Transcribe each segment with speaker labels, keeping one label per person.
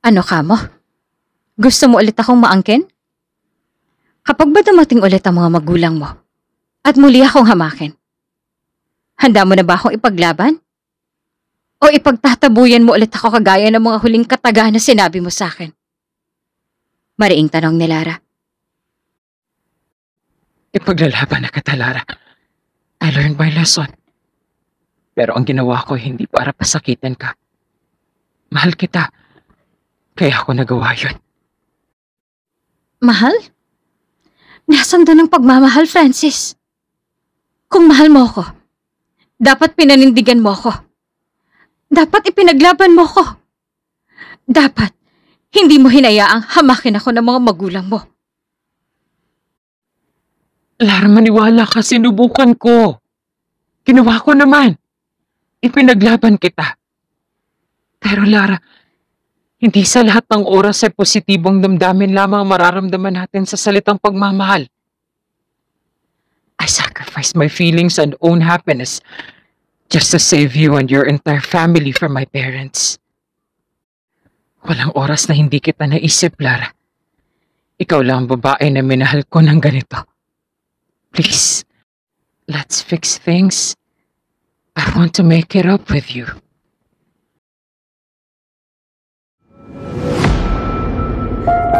Speaker 1: Ano ka mo? Gusto mo ulit akong maangkin? Kapag ba dumating ulit ang mga magulang mo at muli akong hamakin, handa mo na ba akong ipaglaban? O ipagtatabuyan mo ulit ako kagaya ng mga huling kataga na sinabi mo sa akin? Mariing tanong ni Lara.
Speaker 2: Ipaglalaban na kita, Lara. I learned my lesson. Pero ang ginawa ko hindi para pasakitin ka. Mahal kita. Kaya ako nagawa yun.
Speaker 1: Mahal? Nasaan doon ang pagmamahal, Francis? Kung mahal mo ko, dapat pinanindigan mo ko. Dapat ipinaglaban mo ko. Dapat hindi mo hinayaang hamakin ako ng mga magulang mo.
Speaker 2: Lara, maniwala ka, sinubukan ko. Ginawa ko naman. Ipinaglaban kita. Pero Lara, hindi sa lahat ng oras ay positibong damdamin lamang mararamdaman natin sa salitang pagmamahal. I sacrificed my feelings and own happiness just to save you and your entire family from my parents. Walang oras na hindi kita naisip, Lara. Ikaw lang ang babae na minahal ko ng ganito. Please, let's fix things. I want to make it up with you.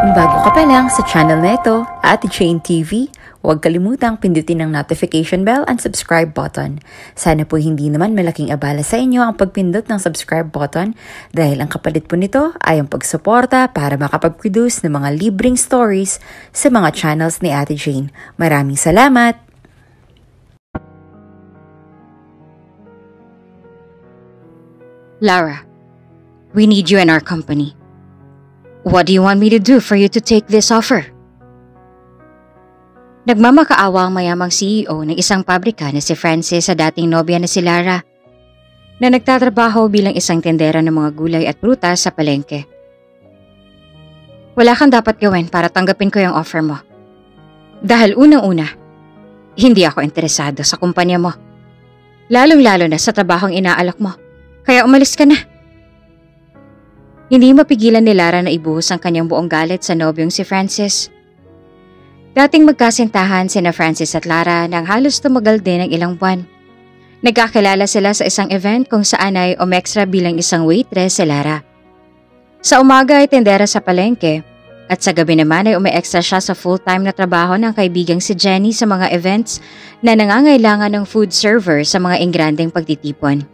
Speaker 3: Kung bago ka pa lang sa channel na ito, Ate Jane TV, huwag kalimutang pindutin ang notification bell and subscribe button. Sana po hindi naman malaking abala sa inyo ang pagpindot ng subscribe button dahil ang kapalit po nito ay ang pagsuporta para makapag-produce ng mga libreng stories sa mga channels ni Ate Jane. Maraming salamat!
Speaker 1: Lara, we need you in our company. What do you want me to do for you to take this offer? Nagmamakaawa ang mayamang CEO ng isang pabrika na si Francis sa dating nobya na si Lara, na nagtatrabaho bilang isang tendera ng mga gulay at prutas sa palengke. Wala kang dapat gawin para tanggapin ko yung offer mo. Dahil unang-una, hindi ako interesado sa kumpanya mo. Lalong-lalo na sa trabahong inaalok mo. Kaya umalis ka na. Hindi mapigilan ni Lara na ibuhos ang kanyang buong galit sa nobyong si Francis. Dating magkasintahan sina Francis at Lara nang halos tumagal din ng ilang buwan. Nagkakilala sila sa isang event kung saan ay umextra bilang isang waitress si Lara. Sa umaga ay tendera sa palengke at sa gabi naman ay ume-extra siya sa full-time na trabaho ng kaibigang si Jenny sa mga events na nangangailangan ng food server sa mga ingrandeng pagtitipon.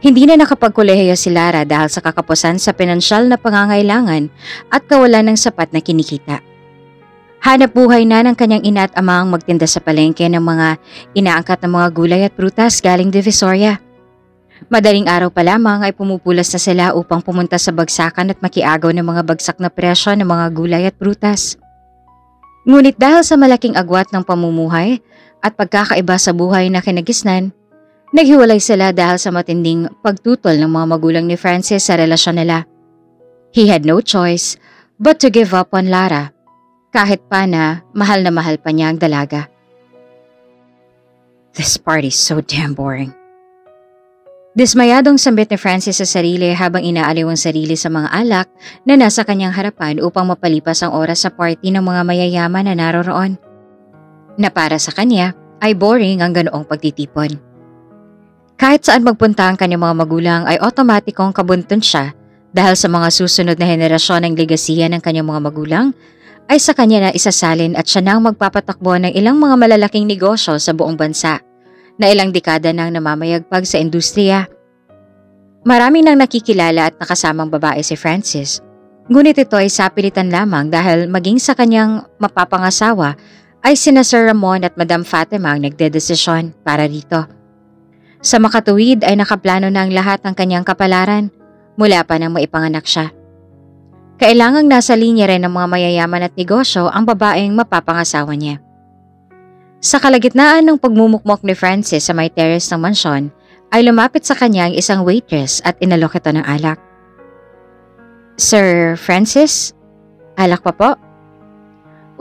Speaker 1: Hindi na nakapagkolehiyo si Lara dahil sa kakapusan sa pinansyal na pangangailangan at kawalan ng sapat na kinikita. Hanap buhay na ng kanyang ina at ama ang magtinda sa palengke ng mga inaangkat na mga gulay at prutas galing Divisoria. Madaling araw pa lamang ay pumupulas na sila upang pumunta sa bagsakan at makiagaw ng mga bagsak na presyo ng mga gulay at prutas. Ngunit dahil sa malaking agwat ng pamumuhay at pagkakaiba sa buhay na kinagisnan, naghiwalay sila dahil sa matinding pagtutol ng mga magulang ni Francis sa relasyon nila. He had no choice but to give up on Lara, kahit pa na mahal pa niya ang dalaga. This party's so damn boring. Dismayadong sambit ni Francis sa sarili habang inaaliw ang sarili sa mga alak na nasa kanyang harapan upang mapalipas ang oras sa party ng mga mayayaman na naroroon. Na para sa kanya ay boring ang ganoong pagtitipon. Kahit saan magpunta ang kanyang mga magulang ay otomatikong kabuntun siya dahil sa mga susunod na henerasyon ng legasiya ng kanyang mga magulang ay sa kanya na isasalin at siya nang magpapatakbo ng ilang mga malalaking negosyo sa buong bansa na ilang dekada nang namamayagpag sa industriya. Marami nang nakikilala at nakasamang babae si Francis, ngunit ito ay sapilitan lamang dahil maging sa kanyang mapapangasawa ay sina Sir Ramon at Madam Fatima ang nagdedesisyon para rito. Sa makatuwid ay nakaplano na ang lahat ng kanyang kapalaran mula pa nang maipanganak siya. Kailangang nasa linya rin ng mga mayayaman at negosyo ang babaeng mapapangasawa niya. Sa kalagitnaan ng pagmumukmok ni Francis sa may terrace ng mansyon, ay lumapit sa kanya ang isang waitress at inalok ito ng alak. Sir Francis? Alak pa po?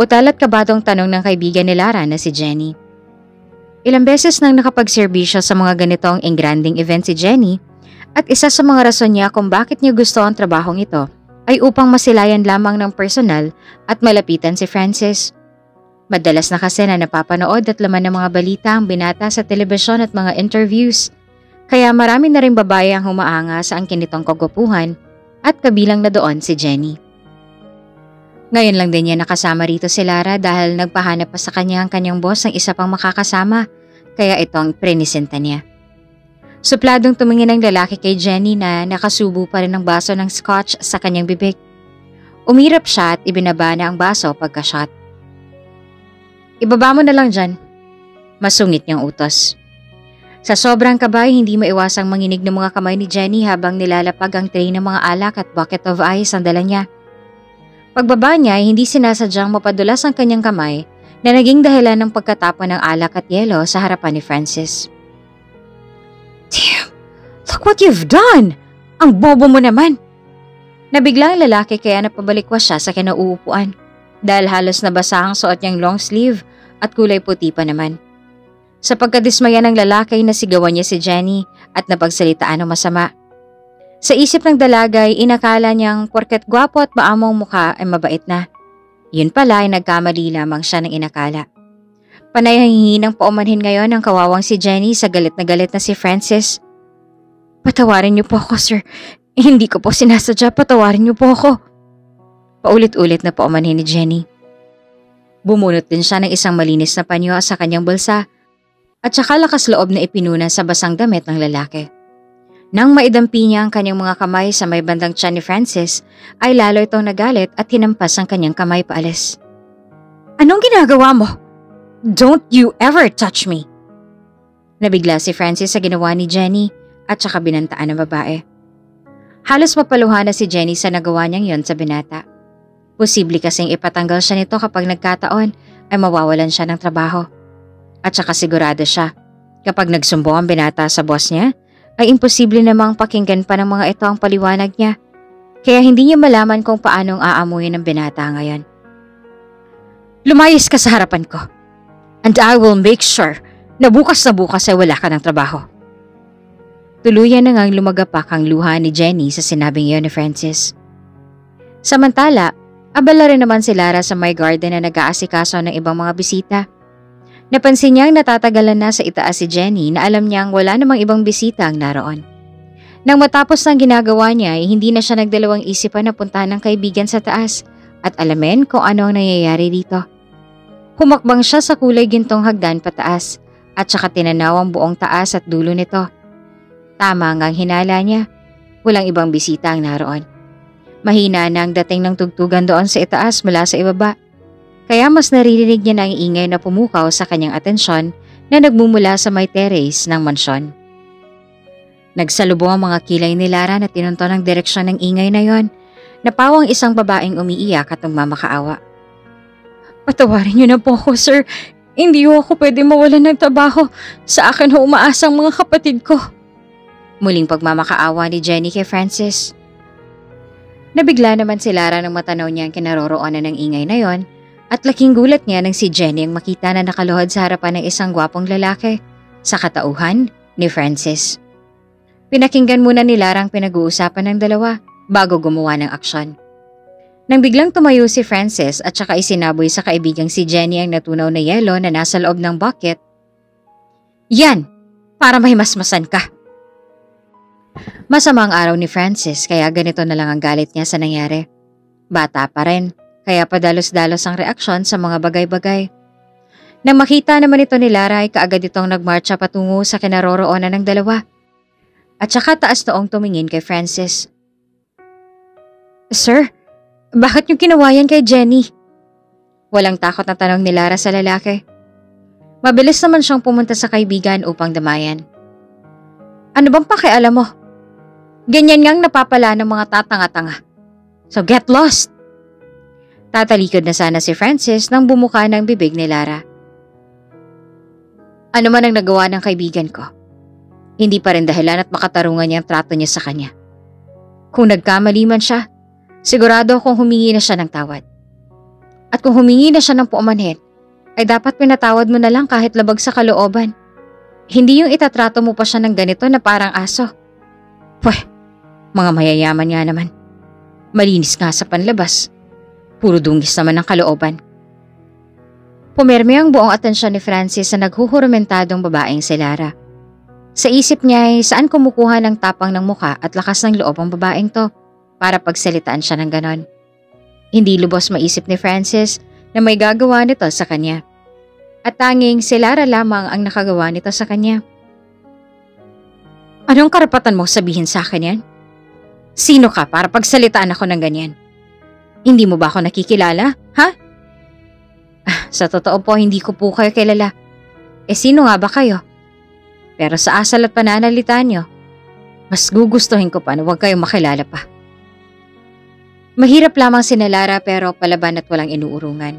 Speaker 1: Utal at kabadong tanong ng kaibigan ni Lara na si Jenny. Ilang beses nang nakapagserbisyo sa mga ganitong engranding event si Jenny at isa sa mga rason niya kung bakit niya gusto ang trabahong ito ay upang masilayan lamang ng personal at malapitan si Francis. Madalas na kasi na napapanood at laman ng mga balita ang binata sa telebisyon at mga interviews, kaya marami na rin babae ang humaanga sa angkin nitong kagwapuhan at kabilang na doon si Jenny. Ngayon lang din niya nakasama rito si Lara dahil nagpahanap pa sa kanya ang kanyang boss ng isa pang makakasama, kaya ito ang prenisinta niya. Supladong tumingin ang lalaki kay Jenny na nakasubo pa rin ang baso ng scotch sa kanyang bibig. Umirap siya at ibinaba na ang baso pagka-shot. Ibaba mo na lang dyan. Masungit niyang utos. Sa sobrang kabay, hindi maiwasang manginig ng mga kamay ni Jenny habang nilalapag ang tray ng mga alak at bucket of ice ang dala niya. Pagbaba niya ay hindi sinasadyang mapadulas ang kanyang kamay na naging dahilan ng pagkatapon ng alak at yelo sa harapan ni Francis. Damn! Look what you've done! Ang bobo mo naman! Nabigla ang lalaki kaya napabalikwas siya sa kinauupuan dahil halos nabasa ang suot niyang long sleeve at kulay puti pa naman. Sa pagkadismaya ng lalaki ay nasigawan niya si Jenny at napagsalitaan ng masama. Sa isip ng dalaga ay inakala niyang porket gwapo at maamong mukha ay mabait na. Yun pala ay nagkamali lamang siya ng inakala. Panay hingi ng paumanhin ngayon ang kawawang si Jenny sa galit na si Francis. Patawarin niyo po ako, sir. Hindi ko po sinasadya, patawarin niyo po ako. Paulit-ulit na paumanhin ni Jenny. Bumunot din siya ng isang malinis na panyo sa kanyang bulsa at saka lakas loob na ipinuna sa basang damit ng lalaki. Nang maidampi niya ang kanyang mga kamay sa may bandang tiyan ni Francis, ay lalo itong nagalit at hinampas ang kanyang kamay paalis. Anong ginagawa mo? Don't you ever touch me! Nabigla si Francis sa ginawa ni Jenny at saka binantaan ng babae. Halos mapaluha na si Jenny sa nagawa niyang yon sa binata. Posible kasing ipatanggal siya nito kapag nagkataon ay mawawalan siya ng trabaho. At saka sigurado siya, kapag nagsumbong ang binata sa boss niya, ay imposible namang pakinggan pa ng mga ito ang paliwanag niya. Kaya hindi niya malaman kung paanong aamuyin ng binata ngayon. Lumayas ka sa harapan ko. And I will make sure na bukas ay wala ka ng trabaho. Tuluyan na ngang lumagapak ang luha ni Jenny sa sinabing iyon ni Francis. Samantala, abala rin naman si Lara sa may garden na nag-aasikaso ng ibang mga bisita. Napansin niyang natatagalan na sa itaas si Jenny na alam niyang wala namang ibang bisita ang naroon. Nang matapos ng ginagawa niya ay hindi na siya nagdalawang isipan na puntahan ng kaibigan sa taas at alamin kung ano ang nangyayari dito. Humakbang siya sa kulay gintong hagdan pataas at saka tinanaw ang buong taas at dulo nito. Tama ngang hinala niya, walang ibang bisita ang naroon. Mahina na ang dating ng tugtugan doon sa itaas mula sa ibaba. Kaya mas naririnig niya na ang ingay na pumukaw sa kanyang atensyon na nagmumula sa may terrace ng mansyon. Nagsalubong ang mga kilay ni Lara na tinunton ang direksyon ng ingay na yon, napawang isang babaeng umiiyak at nagmamakaawa. Patawarin niyo na po ako, sir. Hindi ho ako pwede mawalan ng trabaho. Sa akin ho umaasa ang mga kapatid ko. Muling pagmamakaawa ni Jenny kay Francis. Nabigla naman si Lara nang matanaw niya ang kinaroroonan ng ingay na yon. At laking gulat niya nang si Jenny ang makita na nakaluhod sa harapan ng isang gwapong lalaki sa katauhan ni Francis. Pinakinggan muna ni Lara ang pinag-uusapan ng dalawa bago gumawa ng aksyon. Nang biglang tumayo si Francis at saka isinaboy sa kaibigang si Jenny ang natunaw na yelo na nasa loob ng bucket. Yan! Para mahimasmasan ka! Masama ang araw ni Francis kaya ganito na lang ang galit niya sa nangyari. Bata pa rin. Kaya padalos-dalos ang reaksyon sa mga bagay-bagay. Nang makita naman ito ni Lara ay kaagad itong nagmarcha patungo sa kinaroroonan ng dalawa. At saka taas noong tumingin kay Francis. Sir, bakit niyo ginawa yan kay Jenny? Walang takot na tanong ni Lara sa lalaki. Mabilis naman siyang pumunta sa kaibigan upang damayan. Ano bang pakialam mo? Ganyan ngang napapala ng mga tatanga-tanga. So get lost! Tatalikod na sana si Francis nang bumuka ng bibig ni Lara. Ano man ang nagawa ng kaibigan ko, hindi pa rin dahilan at makatarungan niyang trato niya sa kanya. Kung nagkamali man siya, sigurado akong humingi na siya ng tawad. At kung humingi na siya ng paumanhin, ay dapat pinatawad mo na lang kahit labag sa kalooban. Hindi yung itatrato mo pa siya ng ganito na parang aso. Pweh, mga mayayaman nga naman. Malinis nga sa panlabas. Puro dungis naman ang kalooban. Pumirmi ang buong atensyon ni Francis sa naghuhuramentadong babaeng si Lara. Sa isip niya ay saan kumukuha ng tapang ng muka at lakas ng loob ang babaeng to para pagsalitaan siya ng ganon. Hindi lubos maisip ni Francis na may gagawa nito sa kanya. At tanging si Lara lamang ang nakagawa nito sa kanya. Anong karapatan mo sabihin sa akin yan? Sino ka para pagsalitaan ako ng ganyan? Hindi mo ba ako nakikilala, ha? Sa totoo po, hindi ko po kayo kilala. Sino nga ba kayo? Pero sa asal at pananalita nyo, mas gugustuhin ko pa na huwag kayong makilala pa. Mahirap lamang si Lara pero palaban at walang inuurungan.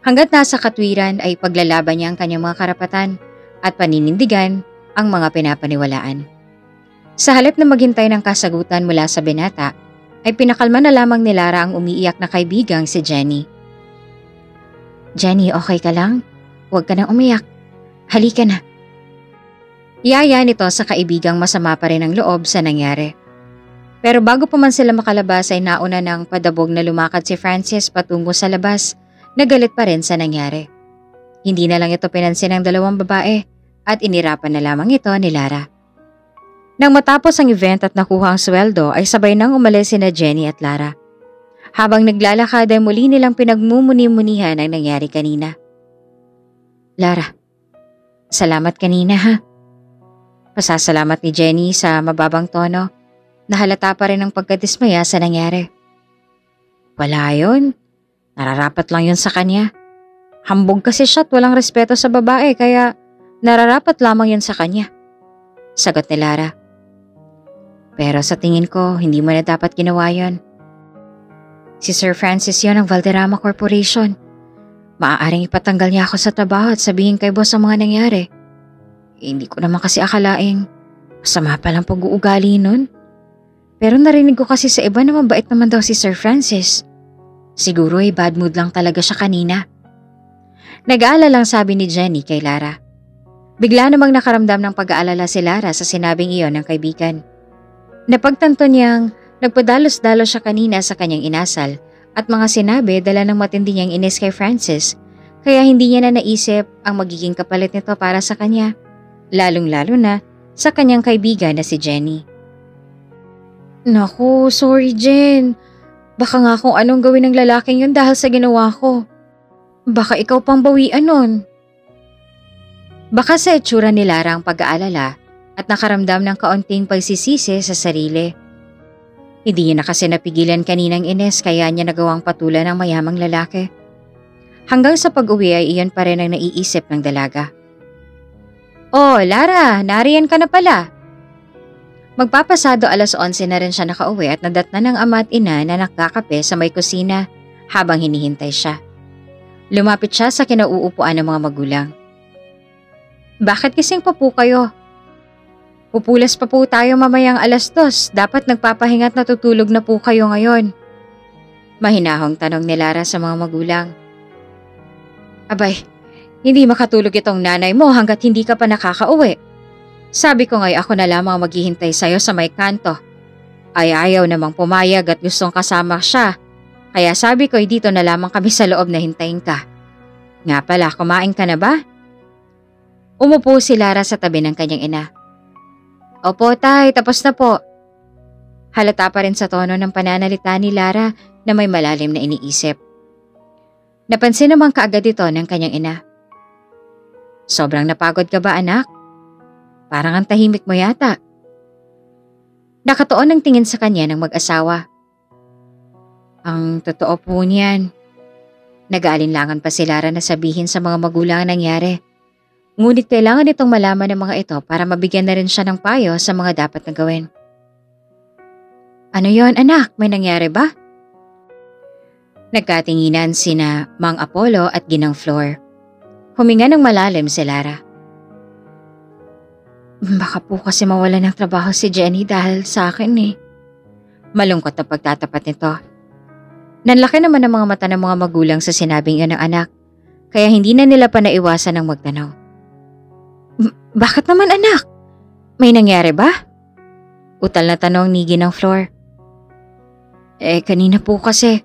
Speaker 1: Hanggat nasa katwiran ay paglalaban niya ang kanyang mga karapatan at paninindigan ang mga pinapaniwalaan. Sa halip na maghintay ng kasagutan mula sa binata, ay pinakalma na lamang ni Lara ang umiiyak na kaibigang si Jenny. Jenny, okay ka lang? Huwag ka nang umiyak. Halika na. Iyaya nito sa kaibigang masama pa rin ang loob sa nangyari. Pero bago pa man sila makalabas ay nauna ng padabog na lumakad si Francis patungo sa labas, nagalit pa rin sa nangyari. Hindi na lang ito pinansin ng dalawang babae at inirapan na lamang ito ni Lara. Nang matapos ang event at nakuha ang sweldo ay sabay nang umalis sina Jenny at Lara. Habang naglalakad ay muli nilang pinagmumuni-munihan ang nangyari kanina. Lara, salamat kanina ha. Pasasalamat ni Jenny sa mababang tono na halata pa rin ang pagkadismaya sa nangyari. Wala yun. Nararapat lang yun sa kanya. Hambog kasi siya at walang respeto sa babae kaya nararapat lamang yun sa kanya. Sagot ni Lara. Pero sa tingin ko, hindi mo na dapat ginawa yun. Si Sir Francis yun ng Valderrama Corporation. Maaaring ipatanggal niya ako sa trabaho at sabihin kay boss ang mga nangyari. Hindi ko naman kasi akalaing masama palang pag-uugali nun. Pero narinig ko kasi sa iba na mabait naman daw si Sir Francis. Siguro ay bad mood lang talaga siya kanina. Nag-aalala lang sabi ni Jenny kay Lara. Bigla namang nakaramdam ng pag-aalala si Lara sa sinabing iyon ng kaibigan. Napagtanto niyang nagpadalos-dalos siya kanina sa kanyang inasal at mga sinabi dala ng matindi niyang inis kay Francis kaya hindi niya na naisip ang magiging kapalit nito para sa kanya, lalong-lalo na sa kanyang kaibigan na si Jenny. Naku, sorry Jen. Baka nga kung anong gawin ng lalaking yun dahil sa ginawa ko. Baka ikaw pang bawian nun. Baka sa itsura ni Lara ang pag-aalala at nakaramdam ng kaunting pagsisisi sa sarili. Hindi niya na kasi napigilan kaninang ines kaya niya nagawang patulan ng mayamang lalaki. Hanggang sa pag-uwi ay iyon pa rin ang naiisip ng dalaga. Oh, Lara, nariyan ka na pala. Magpapasado 11:00 na rin siya nakauwi at nadatnan ng ama at ina na nakakape sa may kusina habang hinihintay siya. Lumapit siya sa kinauupuan ng mga magulang. Bakit kising pa po kayo? Pupulas pa po tayo mamayang 2:00. Dapat nagpapahinga at natutulog na po kayo ngayon. Mahinahong tanong ni Lara sa mga magulang. Abay, hindi makatulog itong nanay mo hanggat hindi ka pa nakakauwi. Sabi ko nga'y ako na lamang maghihintay sa'yo sa may kanto. Ay ayaw namang pumayag at gustong kasama siya. Kaya sabi ko'y dito na lamang kami sa loob na hintayin ka. Nga pala, kumain ka na ba? Umupo si Lara sa tabi ng kanyang ina. Opo tay, tapos na po. Halata pa rin sa tono ng pananalita ni Lara na may malalim na iniisip. Napansin naman kaagad ito ng kanyang ina. Sobrang napagod ka ba anak? Parang ang tahimik mo yata. Nakatuon ang tingin sa kanya ng mag-asawa. Ang totoo po niyan. Nag-aalinlangan pa si Lara na sabihin sa mga magulang ang nangyari. Ngunit kailangan itong malaman ng mga ito para mabigyan na rin siya ng payo sa mga dapat na gawin. Ano yon anak? May nangyari ba? Nagkatinginan sina Mang Apollo at Ginang Flor. Huminga ng malalim si Lara. Baka po kasi mawala ng trabaho si Jenny dahil sa akin eh. Malungkot na pagtatapat nito. Nanlaki naman ang mga mata ng mga magulang sa sinabing yun ng anak, kaya hindi na nila pa naiwasan ng magtanaw. Bakit naman anak? May nangyari ba? Utal na tanong ni Ginang Flor. Kanina po kasi,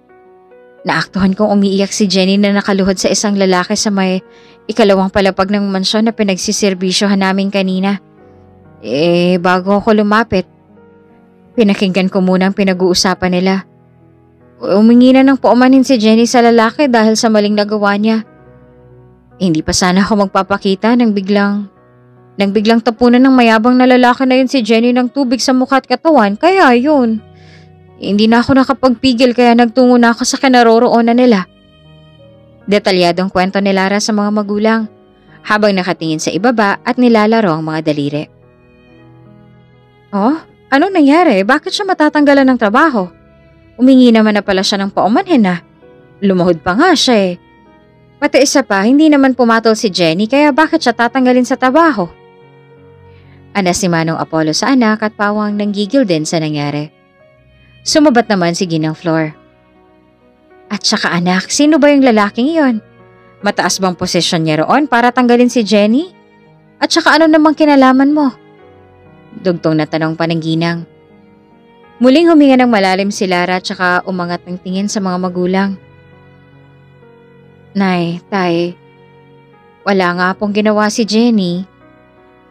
Speaker 1: naaktuhan kong umiiyak si Jenny na nakaluhod sa isang lalaki sa may ikalawang palapag ng mansyon na pinagsiservisyohan namin kanina. Bago ako lumapit, pinakinggan ko muna ang pinag-uusapan nila. Umingi na ng paumanhin si Jenny sa lalaki dahil sa maling nagawa niya. Hindi pa sana ako magpapakita nang biglang tapunan ng mayabang na lalaki na yun si Jenny ng tubig sa mukha at katawan, kaya yun. Hindi na ako nakapagpigil kaya nagtungo na ako sa kinaroroonan nila. Detalyadong kwento ni Lara sa mga magulang habang nakatingin sa ibaba at nilalaro ang mga daliri. Oh, anong nangyari? Bakit siya matatanggalan ng trabaho? Umingi naman na pala siya ng paumanhin na. Lumahod pa nga siya eh. Pati isa pa, hindi naman pumatol si Jenny kaya bakit siya tatanggalin sa trabaho? Anas si Manong Apollo sa anak at pawang nanggigil din sa nangyari. Sumabat naman si Ginang Flor. At saka anak, sino ba yung lalaking iyon? Mataas bang posisyon niya roon para tanggalin si Jenny? At saka ano namang kinalaman mo? Dugtong na tanong pa ng Ginang. Muling huminga ng malalim si Lara at saka umangat ng tingin sa mga magulang. Nay, tay, wala nga pong ginawa si Jenny.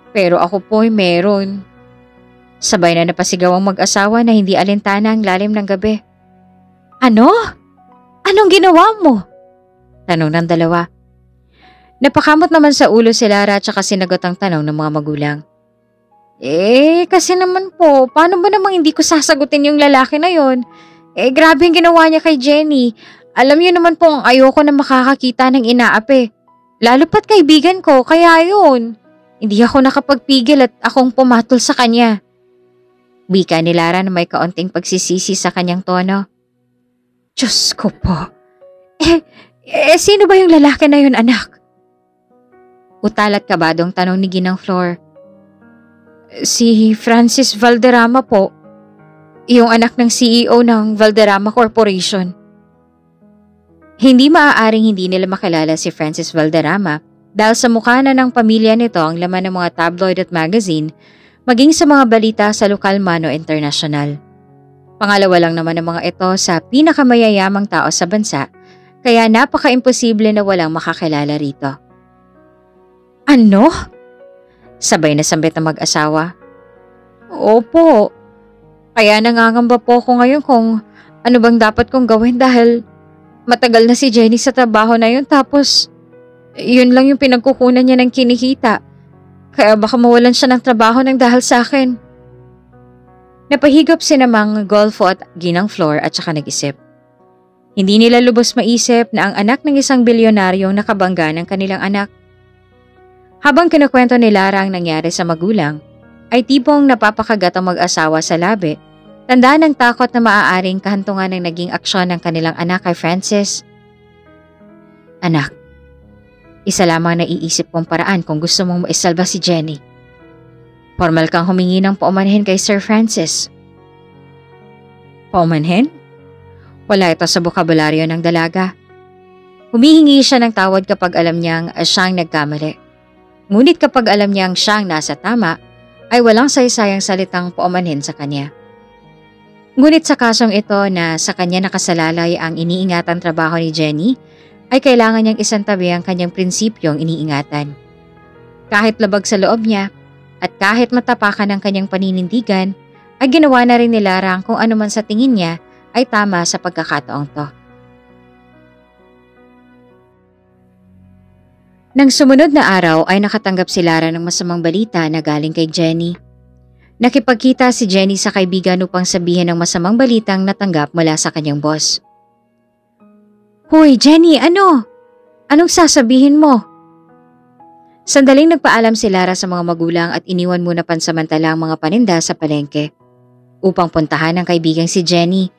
Speaker 1: Pero ako po'y meron. Sabay na napasigaw ang mag-asawa na hindi alintana ang lalim ng gabi. Ano? Anong ginawa mo? Tanong ng dalawa. Napakamot naman sa ulo si Lara at saka sinagot ang tanong ng mga magulang. Kasi naman po, paano ba namang hindi ko sasagutin yung lalaki na yon? Grabe yung ginawa niya kay Jenny. Alam niyo naman pong ayoko na makakakita ng inaapi. Lalo pat kaibigan ko, kaya yun. Hindi ako nakapagpigil at akong pumatol sa kanya. Wika ni Lara na may kaunting pagsisisi sa kanyang tono. Diyos ko po. Sino ba yung lalaki na yun, anak? Utal at kabadong tanong ni Ginang Flor. Si Francis Valderrama po. Yung anak ng CEO ng Valderrama Corporation. Hindi maaaring hindi nila makilala si Francis Valderrama dahil sa mukha na ng pamilya nito ang laman ng mga tabloid at magazine maging sa mga balita sa lokal man o international. Pangalawa lang naman ang mga ito sa pinakamayayamang tao sa bansa kaya napaka-imposible na walang makakilala rito. Ano? Sabay na sambit ang mag-asawa. Opo. Kaya nangangamba po ako ngayon kung ano bang dapat kong gawin dahil matagal na si Jenny sa trabaho na yun tapos yun lang yung pinagkukunan niya ng kinikita. Kaya baka mawalan siya ng trabaho ng dahil sa akin. Napahigop si namang Golfo at Ginang Flor at saka nag-isip. Hindi nila lubos maisip na ang anak ng isang bilyonaryong nakabangga ng kanilang anak. Habang kinukwento ni Lara ang nangyari sa magulang, ay tipong napapakagat ang mag-asawa sa labi, tandaan ng takot na maaaring kahantungan ng naging aksyon ng kanilang anak kay Francis. Anak, isa lamang naiisip kong paraan kung gusto mong maisalba si Jenny. Formal kang humingi ng paumanhin kay Sir Francis. Paumanhin? Wala ito sa bokabularyo ng dalaga. Humihingi siya ng tawad kapag alam niyang siyang nagkamali. Ngunit kapag alam niyang siyang nasa tama, ay walang saysayang salitang paumanhin sa kanya. Ngunit sa kasong ito na sa kanya nakasalalay ang iniingatang trabaho ni Jenny, ay kailangan niyang isantabi ang kanyang prinsipyong iniingatan. Kahit labag sa loob niya, at kahit matapakan ang kanyang paninindigan, ay ginawa na rin ni Lara kung ano man sa tingin niya ay tama sa pagkakataong to. Nang sumunod na araw ay nakatanggap si Lara ng masamang balita na galing kay Jenny. Nakipagkita si Jenny sa kaibigan upang sabihin ng masamang balitang natanggap mula sa kanyang boss. Hoy Jenny, ano? Anong sasabihin mo? Sandaling nagpaalam si Lara sa mga magulang at iniwan muna pansamantala ang mga paninda sa palengke upang puntahan ang kaibigang si Jenny.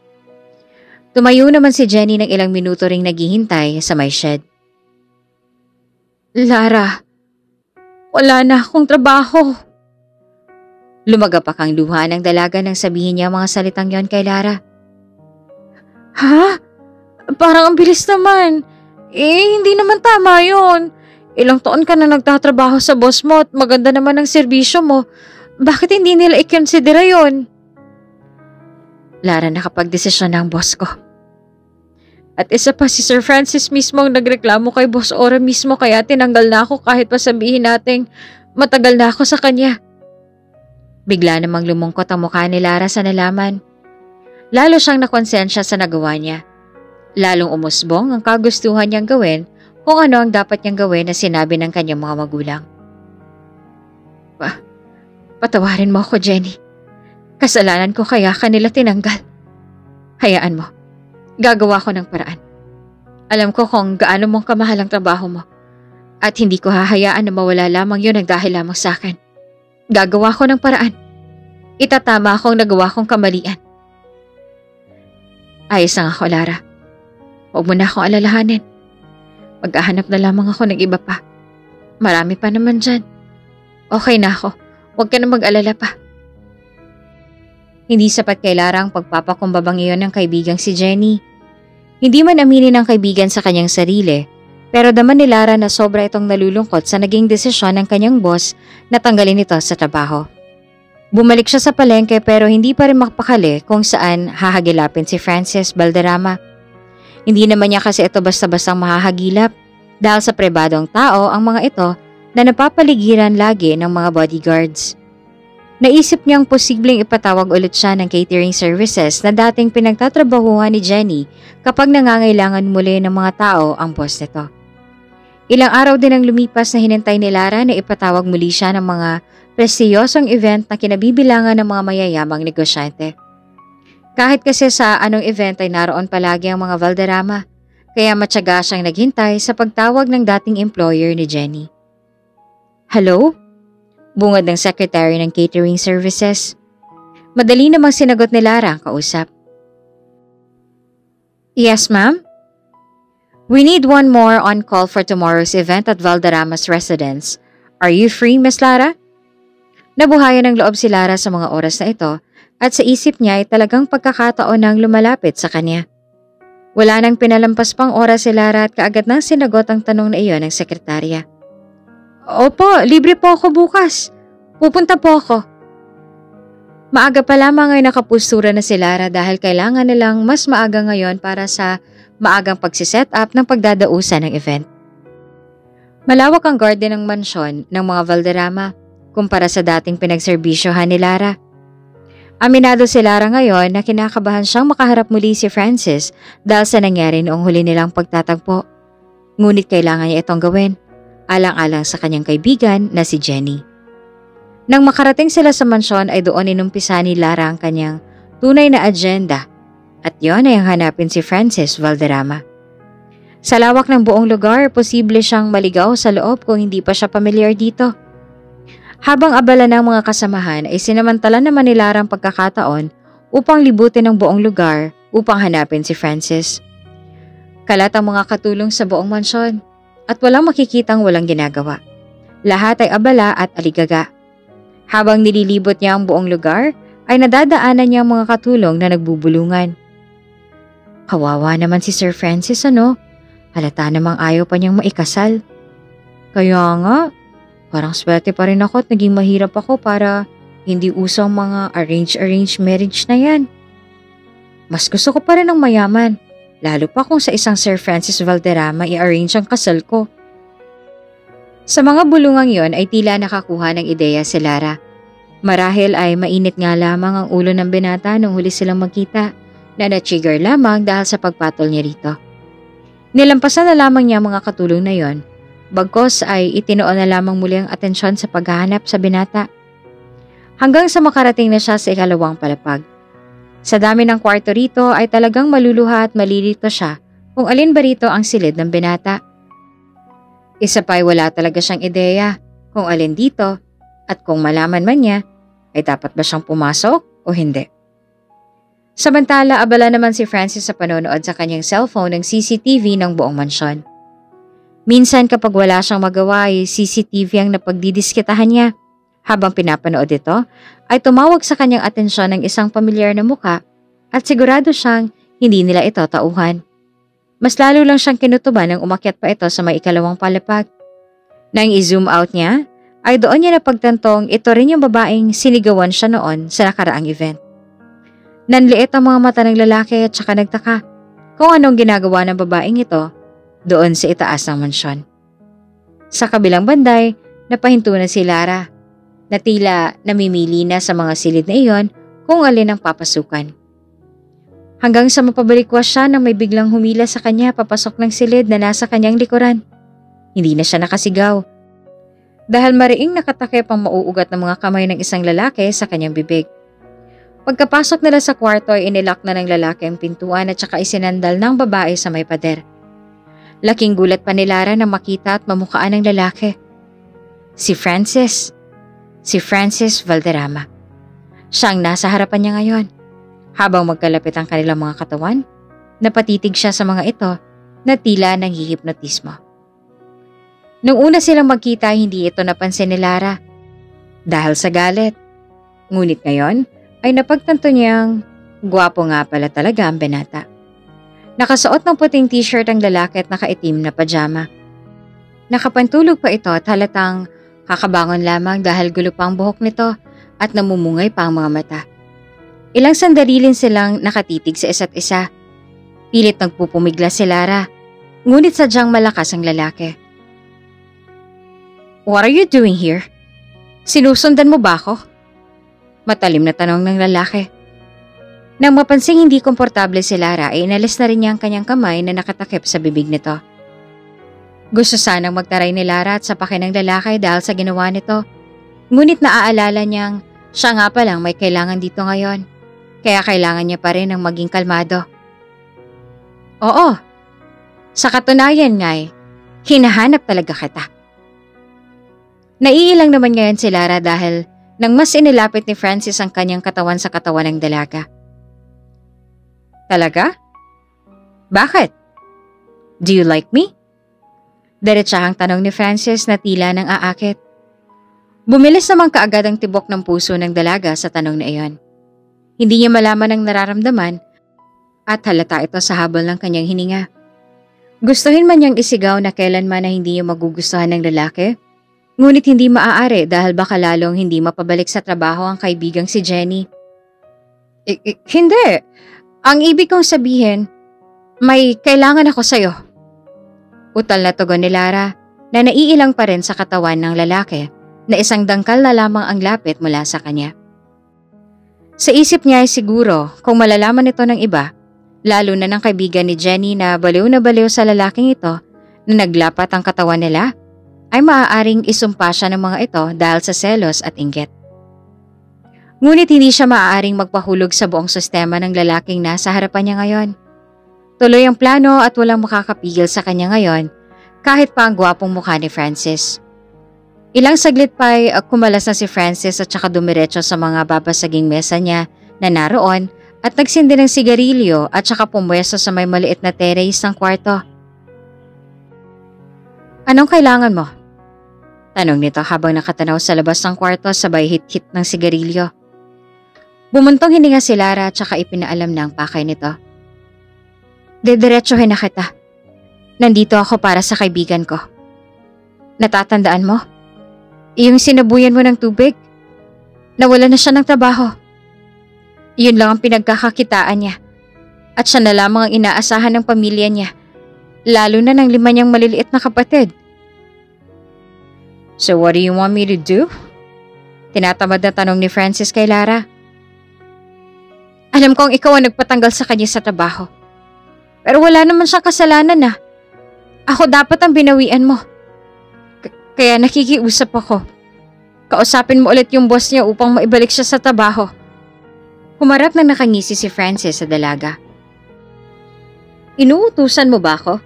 Speaker 1: Tumayo naman si Jenny ng ilang minuto ring naghihintay sa may shed. Lara, wala na akong trabaho. Lumagapak ang luha ng dalaga nang sabihin niya mga salitang yon kay Lara. Ha? Parang ang bilis naman. Hindi naman tama yon. Ilang taon ka na nagtatrabaho sa boss mo at maganda naman ang serbisyo mo. Bakit hindi nila i-considera yon? Lara, nakapagdesisyon na ang boss ko. At isa pa, si Sir Francis mismo ang nagreklamo kay Boss Ora mismo kaya tinanggal na ako kahit pa sabihin nating matagal na ako sa kanya. Bigla namang lumungkot ang mukha ni Lara sa nalaman. Lalo siyang nakonsensya sa nagawa niya. Lalong umusbong ang kagustuhan niyang gawin kung ano ang dapat niyang gawin na sinabi ng kanyang mga magulang. Patawarin mo ako, Jenny. Kasalanan ko kaya kanila tinanggal. Hayaan mo. Gagawa ko ng paraan. Alam ko kung gaano mong kamahal ang trabaho mo. At hindi ko hahayaan na mawala lamang yun ang dahil lamang sa akin. Gagawa ko ng paraan. Itatama ako ang nagawa kong kamalian. Ayos lang ako, Lara. Huwag mo na akong alalahanin. Maghahanap na lamang ako ng iba pa. Marami pa naman dyan. Okay na ako. Huwag ka na mag-alala pa. Hindi sapat kay Lara ang pagpapakumbabang iyon ng kaibigang si Jenny. Hindi man aminin ng kaibigan sa kanyang sarili, pero daman ni Lara na sobra itong nalulungkot sa naging desisyon ng kanyang boss na tanggalin ito sa trabaho. Bumalik siya sa palengke pero hindi pa rin makapakali kung saan hahagilapin si Francis Valderrama. Hindi naman niya kasi ito basta-bastang mahahagilap dahil sa pribadong tao ang mga ito na napapaligiran lagi ng mga bodyguards. Naisip niyang posibleng ipatawag ulit siya ng catering services na dating pinagtatrabahuhan ni Jenny kapag nangangailangan muli ng mga tao ang boss nito. Ilang araw din ang lumipas na hinintay ni Lara na ipatawag muli siya ng mga prestiyosong event na kinabibilangan ng mga mayayamang negosyante. Kahit kasi sa anong event ay naroon palagi ang mga Valderrama, kaya matyaga siyang naghintay sa pagtawag ng dating employer ni Jenny. Hello? Bungad ng secretary ng catering services. Madali namang sinagot ni Lara ang kausap. Yes, ma'am? We need one more on call for tomorrow's event at Valderrama's residence. Are you free, Miss Lara? Nabuhayan ng loob si Lara sa mga oras na ito at sa isip niya ay talagang pagkakataon nang lumalapit sa kanya. Wala nang pinalampas pang oras si Lara at kaagad nang sinagot ang tanong na iyon ng sekretarya. Opo, libre po ako bukas. Pupunta po ako. Maaga pa lamang ay nakapustura na si Lara dahil kailangan nilang mas maaga ngayon para sa maagang pagsiset up ng pagdadausan ng event. Malawak ang garden ng mansyon ng mga Valderrama kumpara sa dating pinagserbisyohan ni Lara. Aminado si Lara ngayon na kinakabahan siyang makaharap muli si Francis dahil sa nangyari noong huli nilang pagtatagpo. Ngunit kailangan niya itong gawin. Alang-alang sa kanyang kaibigan na si Jenny. Nang makarating sila sa mansyon ay doon inumpisa ni Lara ang kanyang tunay na agenda at yon ay ang hanapin si Francis Valderrama. Sa lawak ng buong lugar, posible siyang maligaw sa loob kung hindi pa siya pamilyar dito. Habang abala ng mga kasamahan ay sinamantala naman ni Lara ang pagkakataon upang libutin ang buong lugar upang hanapin si Francis. Kalat ang mga katulong sa buong mansyon. At walang makikitang walang ginagawa. Lahat ay abala at aligaga. Habang nililibot niya ang buong lugar, ay nadadaanan niya ang mga katulong na nagbubulungan. Kawawa naman si Sir Francis, ano? Halata namang ayaw pa niyang maikasal. Kaya nga, parang swerte pa rin ako at naging mahirap ako para hindi usang mga arrange marriage na yan. Mas gusto ko pa rin ng mayaman. Lalo pa kung sa isang Sir Francis Valderrama i-arrange ang kasal ko. Sa mga bulungang yon ay tila nakakuha ng ideya si Lara. Marahil ay mainit nga lamang ang ulo ng binata nung huli silang magkita na na-trigger lamang dahil sa pagpatol niya rito. Nilampasan na lamang niya mga katulong na yon, bagkos ay itinoon na lamang muli ang atensyon sa paghahanap sa binata. Hanggang sa makarating na siya sa ikalawang palapag. Sa dami ng kwarto rito ay talagang maluluha at malilito siya kung alin ba rito ang silid ng binata. Isa pa ay wala talaga siyang ideya kung alin dito at kung malaman man niya ay dapat ba siyang pumasok o hindi. Samantala abala naman si Francis sa panonood sa kanyang cellphone ng CCTV ng buong mansyon. Minsan kapag wala siyang magawa ay CCTV ang napagdidiskitahan niya. Habang pinapanood ito, ay tumawag sa kanyang atensyon ng isang pamilyar na muka at sigurado siyang hindi nila ito tauhan. Mas lalo lang siyang kinutuban nang umakyat pa ito sa may ikalawang palapag. Nang i-zoom out niya, ay doon niya napagtantong ito rin yung babaeng sinigawan siya noon sa nakaraang event. Nanliit ang mga mata ng lalaki at saka nagtaka kung anong ginagawa ng babaeng ito doon sa itaas ng mansyon. Sa kabilang banday, napahinto na si Lara na tila namimili na sa mga silid na iyon kung alin ang papasukan. Hanggang sa mapabalikwas siya nang may biglang humila sa kanya papasok ng silid na nasa kanyang likuran. Hindi na siya nakasigaw dahil mariing nakatakip ang mauugat ng mga kamay ng isang lalaki sa kanyang bibig. Pagkapasok nila sa kwarto ay inilak na ng lalaki ang pintuan at saka isinandal ng babae sa may pader. Laking gulat pa ni Lara na makita at mamukhaan ng lalaki. Si Francis Valderrama. Siya ang nasa harapan niya ngayon. Habang magkalapit ang kanilang mga katawan, napatitig siya sa mga ito na tila nanghihipnotismo. Nung una silang magkita, hindi ito napansin ni Lara dahil sa galit. Ngunit ngayon ay napagtanto niyang gwapo nga pala talaga ang binata. Nakasuot ng puting t-shirt ang lalaki at nakaitim na pajama. Nakapantulog pa ito at halatang kakabangon lamang dahil gulo pa ang buhok nito at namumungay pa ang mga mata. Ilang sandali rin silang nakatitig sa isa't isa. Pilit nagpupumigla si Lara, ngunit sadyang malakas ang lalaki. "What are you doing here? Sinusundan mo ba ako?" Matalim na tanong ng lalaki. Nang mapansing hindi komportable si Lara ay inalis na rin niya ang kanyang kamay na nakatakip sa bibig nito. Gusto sanang magtaray ni Lara at sapakin ng lalaki dahil sa ginawa nito. Ngunit naaalala niyang siya nga palang may kailangan dito ngayon. Kaya kailangan niya pa rin ng maging kalmado. Oo, sa katunayan nga'y hinahanap talaga kita. Naiilang naman ngayon si Lara dahil nang mas inilapit ni Francis ang kanyang katawan sa katawan ng dalaga. Talaga? Bakit? Do you like me? Diretsahang tanong ni Francis na tila nang aakit. Bumilis naman kaagad ang tibok ng puso ng dalaga sa tanong na iyon. Hindi niya malaman ang nararamdaman at halata ito sa habol ng kanyang hininga. Gustuhin man niyang isigaw na kailanman na hindi niya magugustuhan ng lalaki, ngunit hindi maaari dahil baka lalong hindi mapabalik sa trabaho ang kaibigang si Jenny. Hindi. Ang ibig kong sabihin, may kailangan ako sa'yo. Utal na tugon ni Lara na naiilang pa rin sa katawan ng lalaki na isang dangkal na lamang ang lapit mula sa kanya. Sa isip niya ay siguro kung malalaman ito ng iba, lalo na ng kaibigan ni Jenny na baliw sa lalaking ito na naglapat ang katawan nila, ay maaaring isumpa siya ng mga ito dahil sa selos at inggit. Ngunit hindi siya maaaring magpahulog sa buong sistema ng lalaking nasa harapan niya ngayon. Tuloy ang plano at walang makakapigil sa kanya ngayon kahit pa ang gwapong mukha ni Francis. Ilang saglit pa ay kumalas na si Francis at saka dumiretso sa mga babasaging mesa niya na naroon at nagsindi ng sigarilyo at saka pumwesto sa may maliit na terrace ng kwarto. "Anong kailangan mo?" Tanong nito habang nakatanaw sa labas ng kwarto sabay hit-hit ng sigarilyo. Bumuntong hininga si Lara at saka ipinaalam na ang pakay nito. "Dediretsohin na kita. Nandito ako para sa kaibigan ko. Natatandaan mo? Iyong sinabuyan mo ng tubig? Nawala na siya ng trabaho. Iyon lang ang pinagkakakitaan niya. At siya na lamang ang inaasahan ng pamilya niya. Lalo na ng 5 niyang maliliit na kapatid. So what do you want me to do?" Tinatamad na tanong ni Francis kay Lara. "Alam kong ikaw ang nagpatanggal sa kanya sa trabaho. Pero wala naman siyang kasalanan na. Ako dapat ang binawian mo. Kaya nakikiusap ako. Kausapin mo ulit yung boss niya upang maibalik siya sa trabaho." Humarap na nakangisi si Francis sa dalaga. "Inuutusan mo ba ako?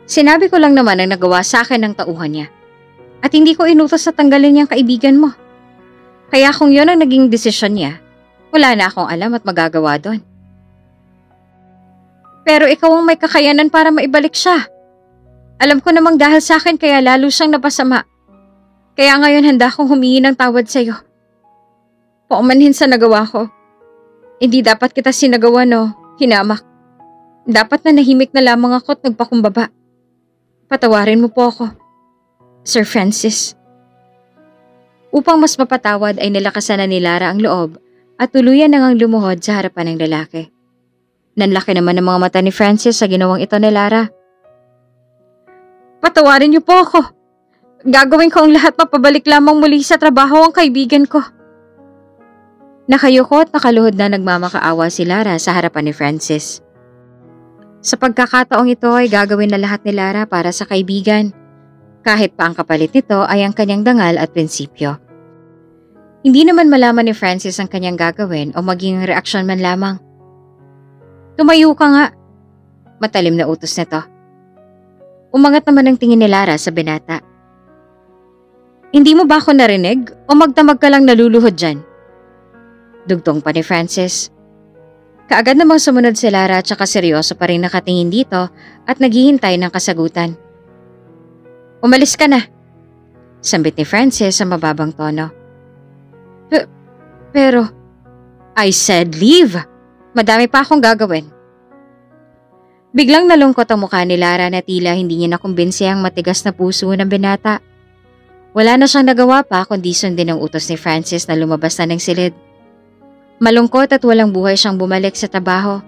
Speaker 1: Sinabi ko lang naman ang nagawa sa akin ng tauhan niya. At hindi ko inutos sa tanggalin niyang kaibigan mo. Kaya kung yon ang naging desisyon niya, wala na akong alam at magagawa doon. Pero ikaw ang may kakayanan para maibalik siya. Alam ko namang dahil sa akin kaya lalo siyang napasama. Kaya ngayon handa akong humingi ng tawad sa iyo. Paumanhin sa nagawa ko. Hindi dapat kita sinagawa no, hinamak. Dapat na nahimik na lamang ako at nagpakumbaba. Patawarin mo po ako, Sir Francis." Upang mas mapatawad ay nilakasan na ni Lara ang loob at tuluyan na ngang lumuhod sa harapan ng lalaki. Nanlaki naman ng mga mata ni Francis sa ginawang ito ni Lara. Patawarin niyo po ako. Gagawin ko ang lahat mapabalik lamang muli sa trabaho ang kaibigan ko. Nakayuko at nakaluhod na nagmamakaawa si Lara sa harapan ni Francis. Sa pagkakataong ito ay gagawin na lahat ni Lara para sa kaibigan, kahit pa ang kapalit nito ay ang kanyang dangal at prinsipyo. Hindi naman malaman ni Francis ang kanyang gagawin o maging reaksyon man lamang. Tumayo ka nga. Matalim na utos nito. Umangat naman ang tingin ni Lara sa binata. Hindi mo ba ako narinig o magdamag ka lang naluluhod dyan? Dugtong pa ni Francis. Kaagad namang sumunod si Lara at saka seryoso pa rin nakatingin dito at naghihintay ng kasagutan. Umalis ka na. Sambit ni Francis sa mababang tono. Pero, I said leave. Madami pa akong gagawin. Biglang nalungkot ang mukha ni Lara na tila hindi niya nakumbinsi ang matigas na puso ng binata. Wala na siyang nagawa pa kundi sundin ang utos ni Francis na lumabas na ng silid. Malungkot at walang buhay siyang bumalik sa trabaho.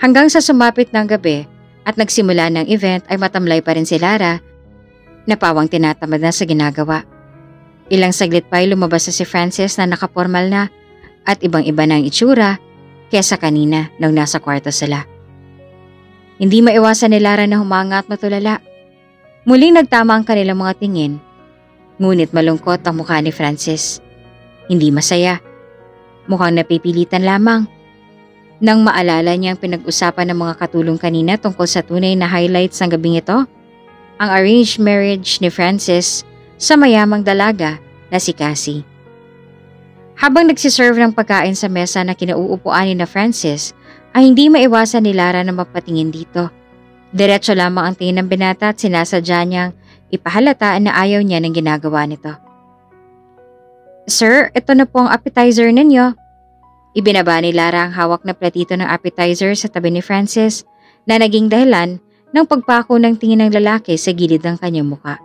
Speaker 1: Hanggang sa sumapit ng gabi at nagsimula ng event ay matamlay pa rin si Lara na pawang tinatamad na sa ginagawa. Ilang saglit pa ay lumabas na si Francis na nakapormal na at ibang-iba na ang itsura kesa kanina nang nasa kwarto sila. Hindi maiwasan ni Lara na humanga at matulala. Muling nagtama ang kanilang mga tingin. Ngunit malungkot ang mukha ni Francis. Hindi masaya. Mukhang napipilitan lamang. Nang maalala niya ang pinag-usapan ng mga katulong kanina tungkol sa tunay na highlights ng gabing ito, ang arranged marriage ni Francis sa mayamang dalaga na si Cassie. Habang nagsiserve ng pagkain sa mesa na kinauupuan ni na Francis, ay hindi maiwasan ni Lara na mapatingin dito. Diretso lamang ang tingin ng binata at sinasadya niyang ipahalata na ayaw niya ng ginagawa nito. Sir, ito na po ang appetizer ninyo. Ibinaba ni Lara ang hawak na platito ng appetizer sa tabi ni Francis na naging dahilan ng pagpako ng tingin ng lalaki sa gilid ng kanyang muka.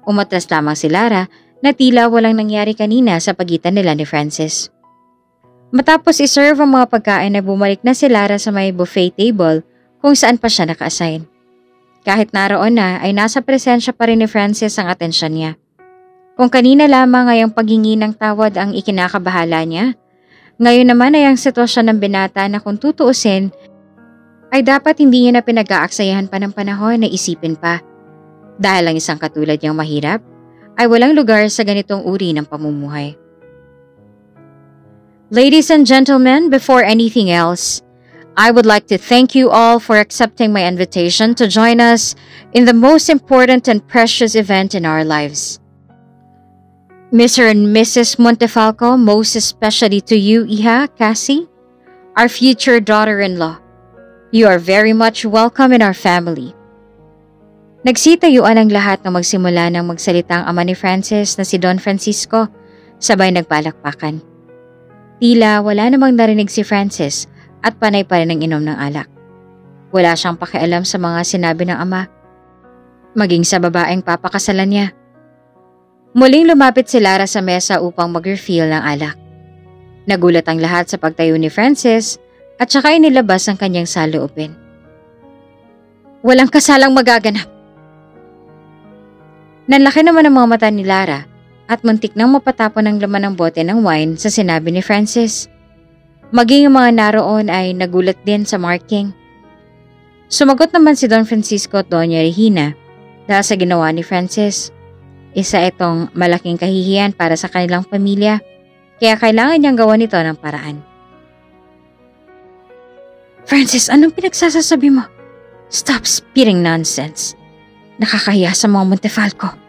Speaker 1: Umatras lamang si Lara na tila walang nangyari kanina sa pagitan nila ni Francis. Matapos iserve ang mga pagkain ay bumalik na si Lara sa may buffet table kung saan pa siya naka-assign. Kahit naroon na ay nasa presensya pa rin ni Francis ang atensyon niya. Kung kanina lamang ay ang paghingi ng tawad ang ikinakabahala niya, ngayon naman ay ang sitwasyon ng binata na kung tutuusin ay dapat hindi niya na pinag-aaksayahan pa ng panahon na isipin pa. Dahil ang isang katulad niyang mahirap ay walang lugar sa ganitong uri ng pamumuhay. Ladies and gentlemen, before anything else, I would like to thank you all for accepting my invitation to join us in the most important and precious event in our lives. Mr. and Mrs. Montefalco, most especially to you, Iha, Cassie, our future daughter-in-law. You are very much welcome in our family. Nagsitayuan ang lahat na magsimula ng magsalita ang ama ni Francis na si Don Francisco, sabay nagpalakpakan. Tila wala namang narinig si Francis at panay pa rin ang inom ng alak. Wala siyang pakialam sa mga sinabi ng ama, maging sa babaeng papakasalan niya. Muling lumapit si Lara sa mesa upang mag-refill ng alak. Nagulat ang lahat sa pagtayo ni Francis at saka inilabas ang kanyang saloobin. Walang kasalang magaganap. Nanlaki naman ang mga mata ni Lara at muntik nang mapatapon ang laman ng bote ng wine sa sinabi ni Francis. Maging ang mga naroon ay nagulat din sa marking. Sumagot naman si Don Francisco at Doña Regina dahil sa ginawa ni Francis. Isa itong malaking kahihiyan para sa kanilang pamilya, kaya kailangan niyang gawa nito ng paraan. Francis, anong pinagsasasabi mo? Stop spitting nonsense. Nakakahiya sa mga Montefalco.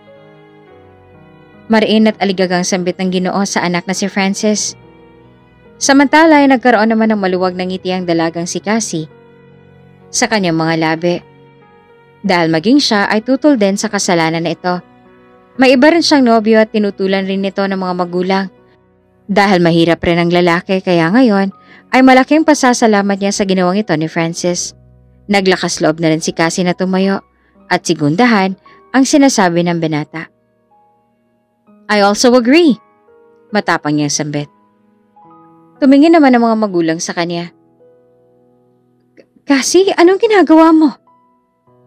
Speaker 1: Mariin at aligagang sambit ng Ginoo sa anak na si Francis. Samantala ay nagkaroon naman ng maluwag na ngiti ang dalagang si Cassie sa kanyang mga labi. Dahil maging siya ay tutol din sa kasalanan na ito. May iba rin siyang nobyo at tinutulan rin nito ng mga magulang. Dahil mahirap rin ang lalaki kaya ngayon ay malaking pasasalamat niya sa ginawang ito ni Francis. Naglakas loob na rin si Cassie na tumayo at sigundahan ang sinasabi ng binata. I also agree. Matapang niyang sambit. Tumingin naman ang mga magulang sa kanya. Cassie, anong ginagawa mo?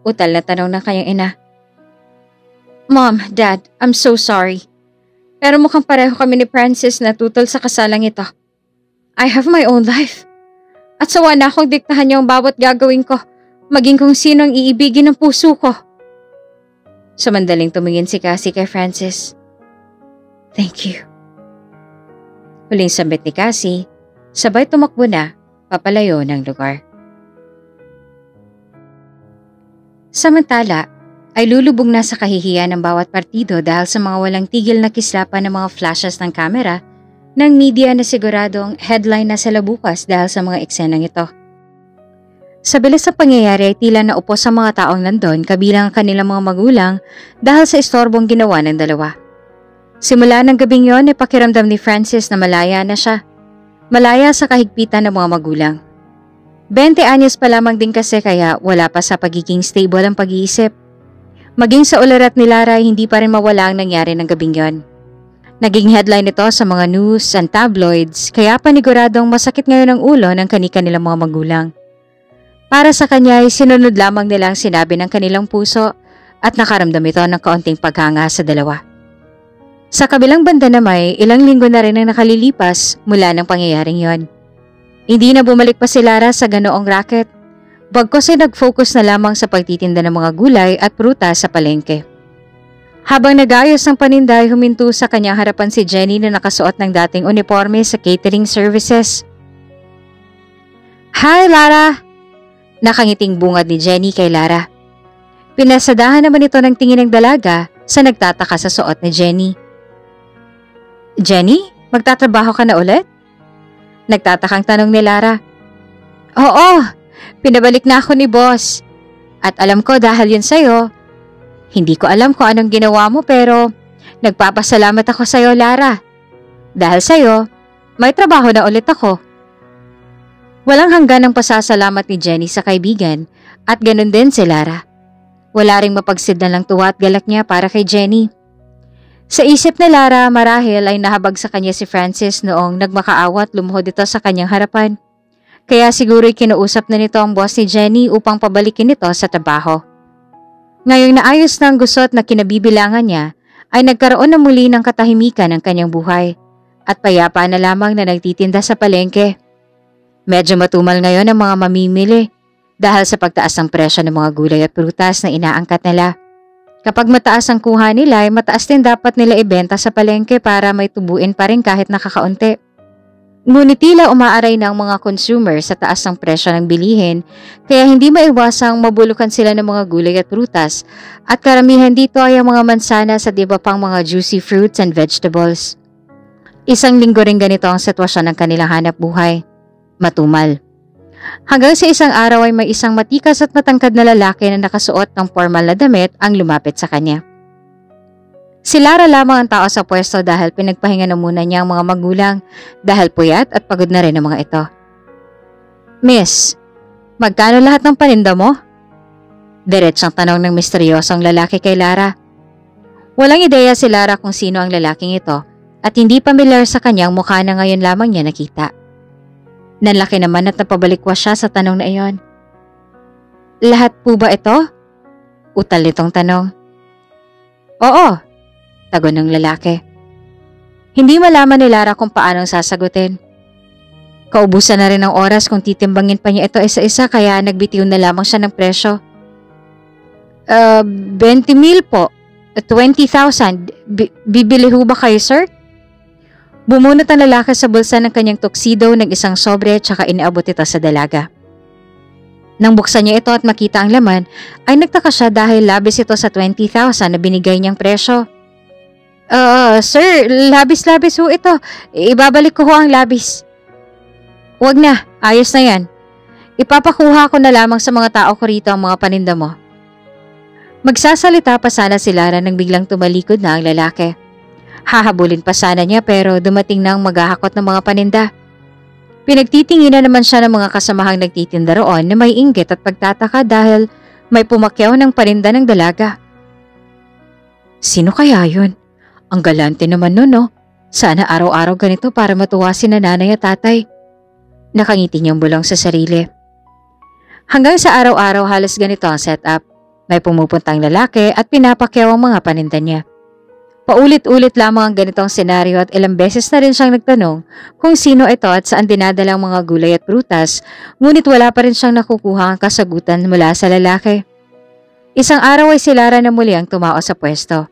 Speaker 1: Utal na tanong ng kanyang ina. Mom, Dad, I'm so sorry. Pero mukhang pareho kami ni Francis na tutol sa kasalang ito. I have my own life. At sawa na akong diktahan niya ang bawat gagawin ko, maging kung sino ang iibigin ng puso ko. Samandaling tumingin si Cassie kay Francis. Thank you. Huling sambit ni Cassie, sabay tumakbo na, papalayo ng lugar. Samantala, ay lulubog na sa kahihiyan ng bawat partido dahil sa mga walang tigil na kislapan ng mga flashes ng kamera ng media na siguradong headline na sila bukas dahil sa mga eksenang ito. Sa bilis sa pangyayari ay tila naupo sa mga taong nandun kabilang ang kanilang mga magulang dahil sa istorbong ginawa ng dalawa. Simula ng gabing yon ay pakiramdam ni Francis na malaya na siya. Malaya sa kahigpitan ng mga magulang. 20 anyos pa lamang din kasi kaya wala pa sa pagiging stable ang pag-iisip. Maging sa ularat ni Lara ay hindi pa rin mawala ang nangyari ng gabing yon. Naging headline ito sa mga news and tabloids kaya paniguradong masakit ngayon ang ulo ng kanilang mga magulang. Para sa kanya ay sinunod lamang nila ang sinabi ng kanilang puso at nakaramdam ito ng kaunting paghanga sa dalawa. Sa kabilang banda naman, ilang linggo na rin ang nakalilipas mula ng pangyayaring yon. Hindi na bumalik pa si Lara sa ganoong racket. Bagkus ay nag-focus na lamang sa pagtitinda ng mga gulay at prutas sa palengke. Habang nag-ayos ng paninda ay huminto sa kanyang harapan si Jenny na nakasuot ng dating uniforme sa catering services. Hi Lara! Nakangiting bungad ni Jenny kay Lara. Pinasadahan naman ito ng tingin ng dalaga sa nagtataka sa suot ni Jenny. Jenny, magtatrabaho ka na ulit? Nagtatakang tanong ni Lara. Oo, pinabalik na ako ni boss. At alam ko dahil yun sa'yo. Hindi ko alam kung anong ginawa mo pero nagpapasalamat ako sa'yo, Lara. Dahil sa'yo, may trabaho na ulit ako. Walang hanggan ang pasasalamat ni Jenny sa kaibigan at ganun din si Lara. Wala ring mapagsidna lang tuwa at galak niya para kay Jenny. Sa isip ni Lara, marahil ay nahabag sa kanya si Francis noong nagmakaawa at lumuhod ito sa kanyang harapan. Kaya siguro'y kinuusap na nito ang boss ni Jenny upang pabalikin ito sa trabaho. Ngayong naayos na ang gusot na kinabibilangan niya, ay nagkaroon na muli ng katahimikan ng kanyang buhay at payapa na lamang na nagtitinda sa palengke. Medyo matumal ngayon ang mga mamimili dahil sa pagtaas ng presyo ng mga gulay at prutas na inaangkat nila. Kapag mataas ang kuha nila ay mataas din dapat nila ibenta sa palengke para may tubuin pa rin kahit nakakaunti. Ngunit tila umaaray na ang mga consumer sa taas ng presyo ng bilihin kaya hindi maiwasang mabulukan sila ng mga gulay at prutas at karamihan dito ay ang mga mansanas at iba pang mga juicy fruits and vegetables. Isang linggo rin ganito ang sitwasyon ng kanilang hanap buhay. Matumal. Hanggang sa isang araw ay may isang matikas at matangkad na lalaki na nakasuot ng formal na damit ang lumapit sa kanya. Si Lara lamang ang tao sa pwesto dahil pinagpahinga na muna niya ang mga magulang dahil puyat at pagod na rin ang mga ito. Miss, magkano lahat ng paninda mo? Diretsang tanong ng misteryosong lalaki kay Lara. Walang ideya si Lara kung sino ang lalaking ito at hindi pamilyar sa kanyang mukha na ngayon lamang niya nakita. Nanlaki naman at napabalikwas siya sa tanong na iyon. Lahat po ba ito? Utal nitong tanong. Oo, tagon ng lalaki. Hindi malaman ni Lara kung paanong sasagutin. Kaubusan na rin ng oras kung titimbangin pa niya ito isa-isa kaya nagbitiw na lamang siya ng presyo. 20,000 po. 20,000. Bibili ho ba kayo, sir? Bumunot ang lalaki sa bulsa ng kanyang tuxedo ng isang sobre tsaka inaabot ito sa dalaga. Nang buksan niya ito at makita ang laman, ay nagtaka siya dahil labis ito sa 20,000 na binigay niyang presyo. Sir, labis-labis ho ito. Ibabalik ko ho ang labis. Huwag na, ayos na yan. Ipapakuha ko na lamang sa mga tao ko rito ang mga paninda mo. Magsasalita pa sana si Lara nang biglang tumalikod na ang lalaki. Hahabulin pa sana niya pero dumating na ang maghahakot ng mga paninda. Pinagtitinginan naman siya ng mga kasamahang nagtitinda roon na may inggit at pagtataka dahil may pumakyaw ng paninda ng dalaga. Sino kaya yun? Ang galante naman nun, no? Sana araw-araw ganito para matuwa si nanay at tatay. Nakangiti niyang bulong sa sarili. Hanggang sa araw-araw halos ganito ang setup. May pumupuntang lalaki at pinapakyaw ang mga paninda niya. Paulit-ulit lamang ang ganitong senaryo at ilang beses na rin siyang nagtanong kung sino ito at saan dinadalang mga gulay at prutas, ngunit wala pa rin siyang nakukuha ang kasagutan mula sa lalaki. Isang araw ay si Lara na muli ang tumao sa pwesto.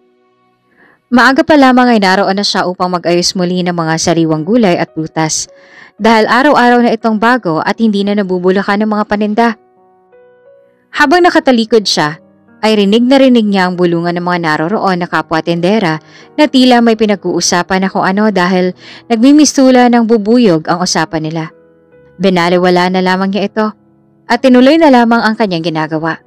Speaker 1: Maaga pa lamang ay naroon na siya upang mag-ayos muli ng mga sariwang gulay at prutas dahil araw-araw na itong bago at hindi na nabubulakan ng mga paninda. Habang nakatalikod siya, ay rinig niya ang bulungan ng mga naroroon na kapwa-tendera na tila may pinag-uusapan na kung ano dahil nagmimistula ng bubuyog ang usapan nila. Binaliwala na lamang niya ito at tinuloy na lamang ang kanyang ginagawa.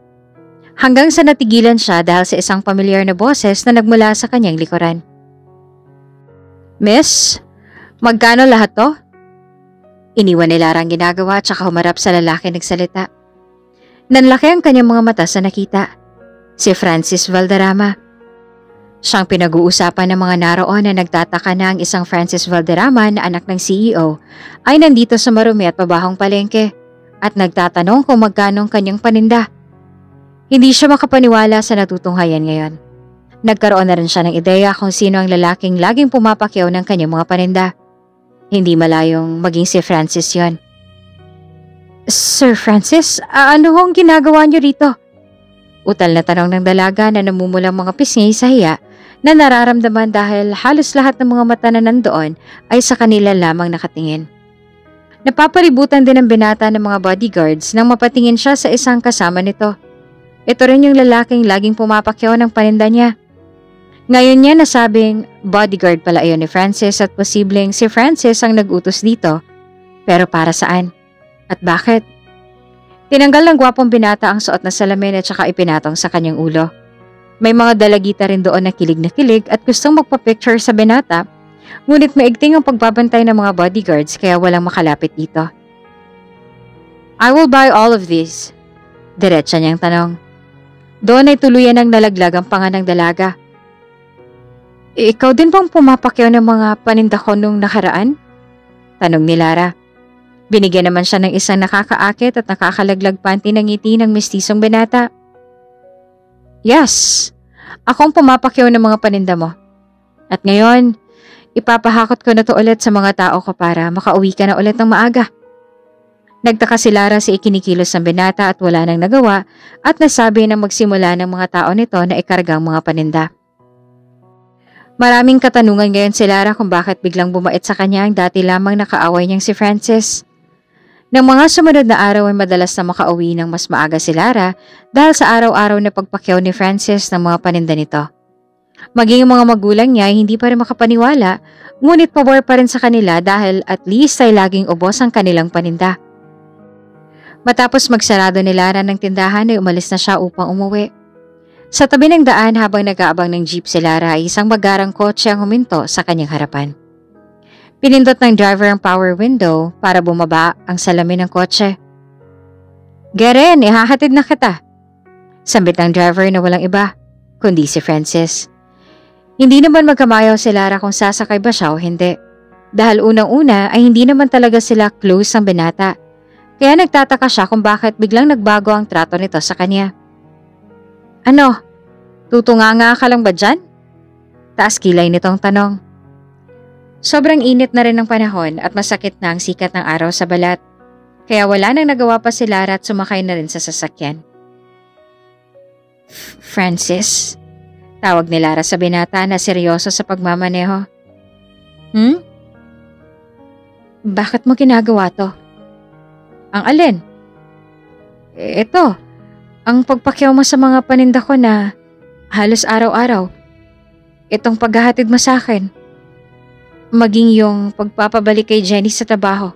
Speaker 1: Hanggang sa natigilan siya dahil sa isang pamilyar na boses na nagmula sa kanyang likuran. Miss, magkano lahat to? Iniwan ni Lara ang ginagawa at saka humarap sa lalaki nagsalita. Nanlaki ang kanyang mga mata sa nakita. Si Francis Valderrama. Siyang pinag-uusapan ng mga naroon na nagtataka na ang isang Francis Valderrama na anak ng CEO ay nandito sa marumi at pabahong palengke at nagtatanong kung magkano ang kanyang paninda. Hindi siya makapaniwala sa natutunghayan ngayon. Nagkaroon na rin siya ng ideya kung sino ang lalaking laging pumapakyaw ng kanyang mga paninda. Hindi malayong maging si Francis yon. Sir Francis, ano hong ginagawa niyo rito? Utal na tanong ng dalaga na namumulang mga pisngi sa hiya na nararamdaman dahil halos lahat ng mga mata na nandoon ay sa kanila lamang nakatingin. Napapalibutan din ang binata ng mga bodyguards nang mapatingin siya sa isang kasama nito. Ito rin yung lalaking laging pumapakyaw ng paninda niya. Ngayon niya nasabing bodyguard pala iyon ni Francis at posibleng si Francis ang nag-utos dito. Pero para saan? At bakit? Tinanggal ng gwapong binata ang suot na salamin at saka ipinatong sa kanyang ulo. May mga dalagita rin doon na kilig at gustong magpa-picture sa binata, ngunit maigting ang pagbabantay ng mga bodyguards kaya walang makalapit dito. I will buy all of these. Diretsa niyang tanong. Doon ay tuluyan ng nalaglag ang panga ng dalaga. Ikaw din bang pumapakyaw ng mga paninda ko nung nakaraan? Tanong ni Lara. Binigyan naman siya ng isang nakakaakit at nakakalaglag panty ng ngiti ng mistisong binata. Yes, ako ang pumapakyaw ng mga paninda mo. At ngayon, ipapahakot ko na to ulit sa mga tao ko para makauwi ka na ulit ng maaga. Nagtaka si Lara sa ikinikilos ng binata at wala nang nagawa at nasabi na magsimula ng mga tao nito na ikargang mga paninda. Maraming katanungan ngayon si Lara kung bakit biglang bumait sa kanya ang dati lamang nakaaway niyang si Francis. Nang mga sumunod na araw ay madalas na makauwi ng mas maaga si Lara dahil sa araw-araw na pagpakyaw ni Francis ng mga paninda nito. Maging mga magulang niya ay hindi pa rin makapaniwala, ngunit pabor pa rin sa kanila dahil at least ay laging ubos ang kanilang paninda. Matapos magsarado ni Lara ng tindahan ay umalis na siya upang umuwi. Sa tabi ng daan habang nag-aabang ng jeep si Lara ay isang magarang kotse ang huminto sa kanyang harapan. Pinindot ng driver ang power window para bumaba ang salamin ng kotse. Garen, ihahatid na kita. Sambit ng driver na walang iba, kundi si Francis. Hindi naman magkamayaw si Lara kung sasakay ba siya o hindi. Dahil unang-una ay hindi naman talaga sila close ang binata. Kaya nagtataka siya kung bakit biglang nagbago ang trato nito sa kanya. Ano? Tutunganga ka lang ba dyan? Taas kilay nitong tanong. Sobrang init na rin ng panahon at masakit na ang sikat ng araw sa balat. Kaya wala nang nagawa pa si Lara at sumakay na rin sa sasakyan. Francis? Tawag ni Lara sa binata na seryoso sa pagmamaneho. Bakit mo ginagawa to? Ang alin? Ito, ang pagpakyaw mo sa mga paninda ko na halos araw-araw. Itong paghahatid mo sa akin. Maging yung pagpapabalik kay Jenny sa trabaho.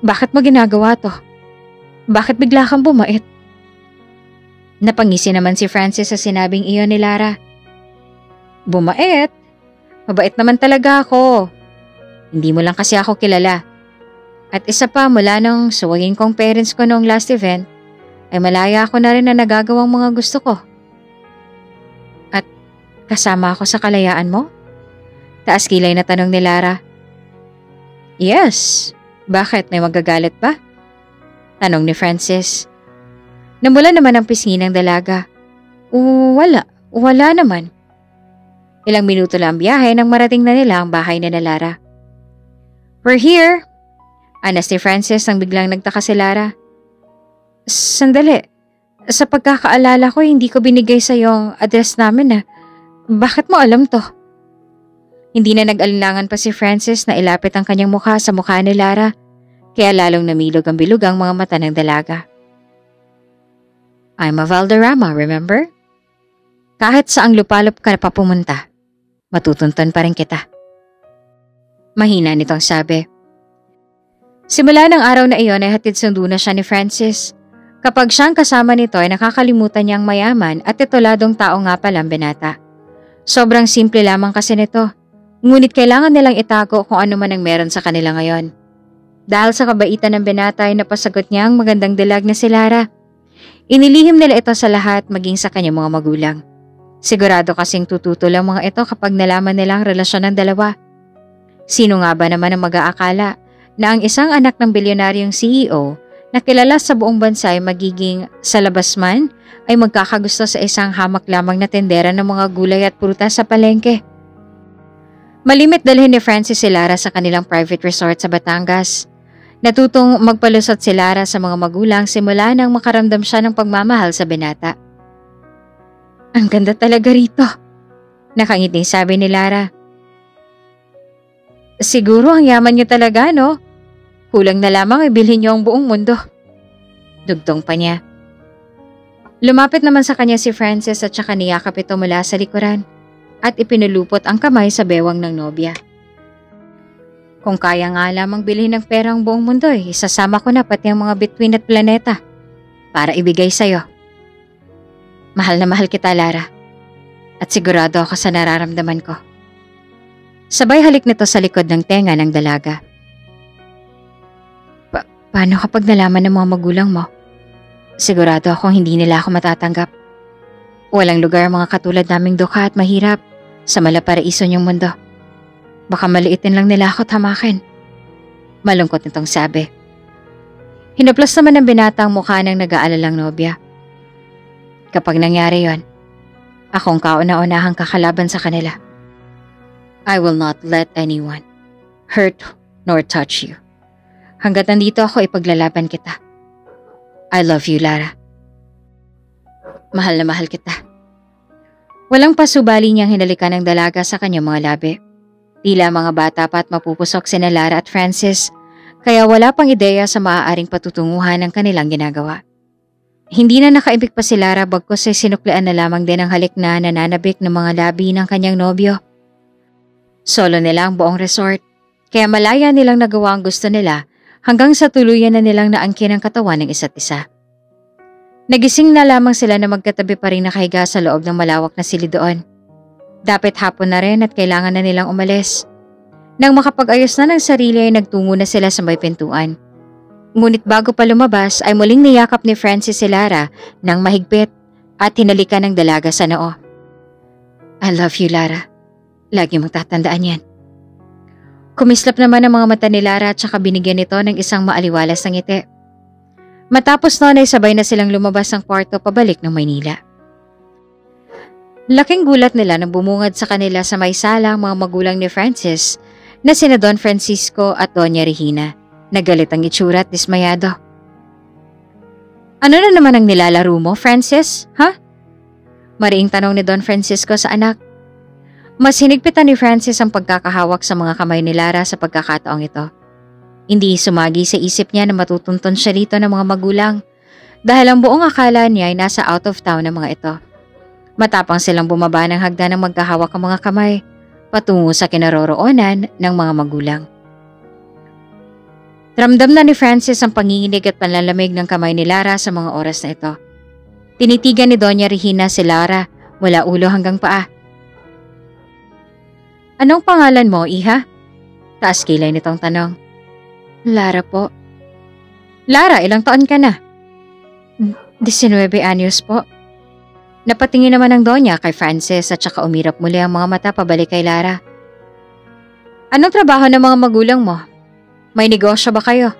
Speaker 1: Bakit mo ginagawa to? Bakit bigla kang bumait? Napangisi naman si Francis sa sinabing iyon ni Lara. Bumait? Mabait naman talaga ako. Hindi mo lang kasi ako kilala. At isa pa mula nung suwagin kong parents ko noong last event, ay malaya ako na rin na nagagawang mga gusto ko. At kasama ako sa kalayaan mo? Taas kilay na tanong ni Lara. Yes. Bakit? May magagalit ba? Tanong ni Francis. Namula naman ang pisngi ng dalaga. Wala naman. Ilang minuto lang ang biyahe nang marating na nila ang bahay ni Lara. We're here. Anas ni Francis nang biglang nagtaka si Lara. Sandali. Sa pagkakaalala ko, hindi ko binigay sa yung address namin . Bakit mo alam to? Hindi na nag-alinlangan pa si Francis na ilapit ang kanyang mukha sa mukha ni Lara, kaya lalong namilog ang bilog ang mga mata ng dalaga. I'm a Valderrama, remember? Kahit saang lupalop ka na papumunta, matutunton pa rin kita. Mahina nitong sabi. Simula ng araw na iyon ay hatid sundo na siya ni Francis. Kapag siyang kasama nito ay nakakalimutan niyang mayaman at tituladong tao nga palang binata. Sobrang simple lamang kasi nito, ngunit kailangan nilang itago kung ano man ang meron sa kanila ngayon. Dahil sa kabaitan ng binata ay napasagot niya ang magandang dilag na si Lara. Inilihim nila ito sa lahat maging sa kanyang mga magulang. Sigurado kasing tututo lang mga ito kapag nalaman nila ang relasyon ng dalawa. Sino nga ba naman ang mag-aakala na ang isang anak ng bilyonaryong CEO na kilala sa buong bansa ay magiging sa labas man ay magkakagusto sa isang hamak lamang na tendera ng mga gulay at prutas sa palengke. Malimit dalhin ni Francis si Lara sa kanilang private resort sa Batangas. Natutong magpalusot si Lara sa mga magulang simula nang makaramdam siya ng pagmamahal sa binata. Ang ganda talaga rito, nakangiting sabi ni Lara. Siguro ang yaman niyo talaga, no? Kulang na lamang ibilhin niyo ang buong mundo. Dugtong pa niya. Lumapit naman sa kanya si Francis at saka niyakap ito mula sa likuran at ipinulupot ang kamay sa bewang ng nobya. Kung kaya nga lamang bilhin ng pera ang buong mundo isasama ko na pati ang mga bituin at planeta para ibigay sa'yo. Mahal na mahal kita, Lara. At sigurado ako sa nararamdaman ko. Sabay halik nito sa likod ng tenga ng dalaga. Paano kapag nalaman ng mga magulang mo? Sigurado akong hindi nila ako matatanggap. Walang lugar mga katulad naming dukha at mahirap sa malaparaiso niyong mundo. Baka maliitin lang nila ako tamakin. Malungkot nitong sabi. Hinaplas naman ng binata ang mukha ng nag-aalalang nobya. Kapag nangyari yon, akong kauna-unahang kakalaban sa kanila. I will not let anyone hurt nor touch you. Hanggat nandito ako ipaglalaban kita. I love you, Lara. Mahal na mahal kita. Walang pasubali niyang hinalikan ng dalaga sa kanyang mga labi. Tila mga bata pa at mapupusok sina Lara at Francis, kaya wala pang ideya sa maaaring patutunguhan ng kanilang ginagawa. Hindi na nakaibig pa si Lara bagkus ay sinuklian na lamang din ang halik na nananabik ng mga labi ng kanyang nobyo. Solo nila ang buong resort, kaya malaya nilang nagawa ang gusto nila hanggang sa tuluyan na nilang naangkin ang katawan ng isa't isa. Nagising na lamang sila na magkatabi pa rin nakahiga sa loob ng malawak na silidoon. Dapit hapon na rin at kailangan na nilang umalis. Nang makapag-ayos na ng sarili ay nagtungo na sila sa may pintuan. Ngunit bago pa lumabas ay muling niyakap ni Francis si Lara ng mahigpit at hinalikan ng dalaga sa noo. I love you, Lara. Lagi mong tatandaan yan. Kumislap naman ang mga mata ni Lara at saka binigyan nito ng isang maaliwalas na ngiti. Matapos noon ay sabay na silang lumabas ng kwarto pabalik ng Maynila. Laking gulat nila nang bumungad sa kanila sa may sala ang mga magulang ni Francis na sina Don Francisco at Doña Regina. Nagalit ang itsura at dismayado. Ano na naman ang nilalaro mo, Francis? Ha? Mariing tanong ni Don Francisco sa anak. Mas hinigpitan ni Francis ang pagkakahawak sa mga kamay ni Lara sa pagkakataong ito. Hindi sumagi sa isip niya na matutunton siya rito ng mga magulang dahil ang buong akala niya ay nasa out of town ng mga ito. Matapang silang bumaba ng hagdan ng magkahawak ang mga kamay patungo sa kinaroroonan ng mga magulang. Ramdam na ni Francis ang panginginig at panlalamig ng kamay ni Lara sa mga oras na ito. Tinitigan ni Doña Regina si Lara mula ulo hanggang paa. Anong pangalan mo, Iha? Taas kilay nitong tanong. Lara po. Lara, ilang taon ka na? 19 anyos po. Napatingin naman ang Donya kay Francis at saka umirap muli ang mga mata pabalik kay Lara. Anong trabaho ng mga magulang mo? May negosyo ba kayo?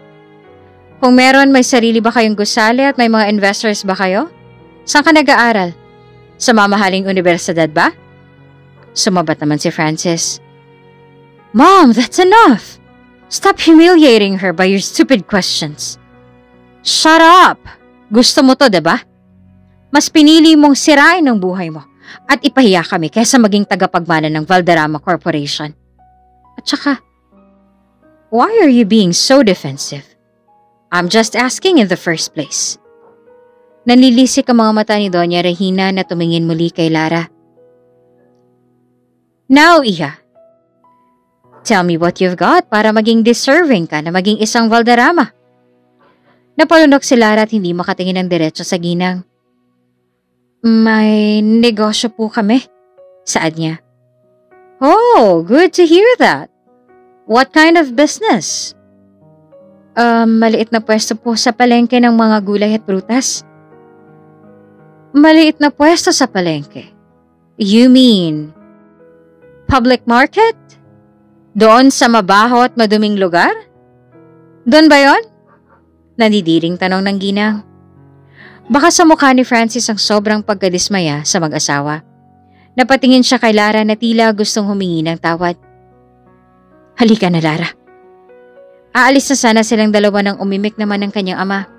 Speaker 1: Kung meron, may sarili ba kayong gusali at may mga investors ba kayo? Saan ka nag-aaral? Sa mamahaling universidad ba? Sumabat naman si Francis. Mom, that's enough! Stop humiliating her by your stupid questions. Shut up! Gusto mo to, diba? Mas pinili mong sirain ang buhay mo at ipahiya kami kaysa maging tagapagmana ng Valderrama Corporation. At saka, why are you being so defensive? I'm just asking in the first place. Nanlilisik ang mga mata ni Doña Regina na tumingin muli kay Lara. Now, Iha, tell me what you've got para maging deserving ka na maging isang Valderrama. Napalunok si Lara at hindi makatingin ng diretso sa ginang. May negosyo po kami, saad niya. Oh, good to hear that. What kind of business? Maliit na pwesto po sa palengke ng mga gulay at prutas. Maliit na pwesto sa palengke? You mean public market? Doon sa mabaho at maduming lugar? Doon ba yon? Nandidiring tanong ng ginang. Baka sa mukha ni Francis ang sobrang pagkadismaya sa mag-asawa. Napatingin siya kay Lara na tila gustong humingi ng tawad. Halika na, Lara. Aalis na sana silang dalawa nang umimik naman ng kanyang ama.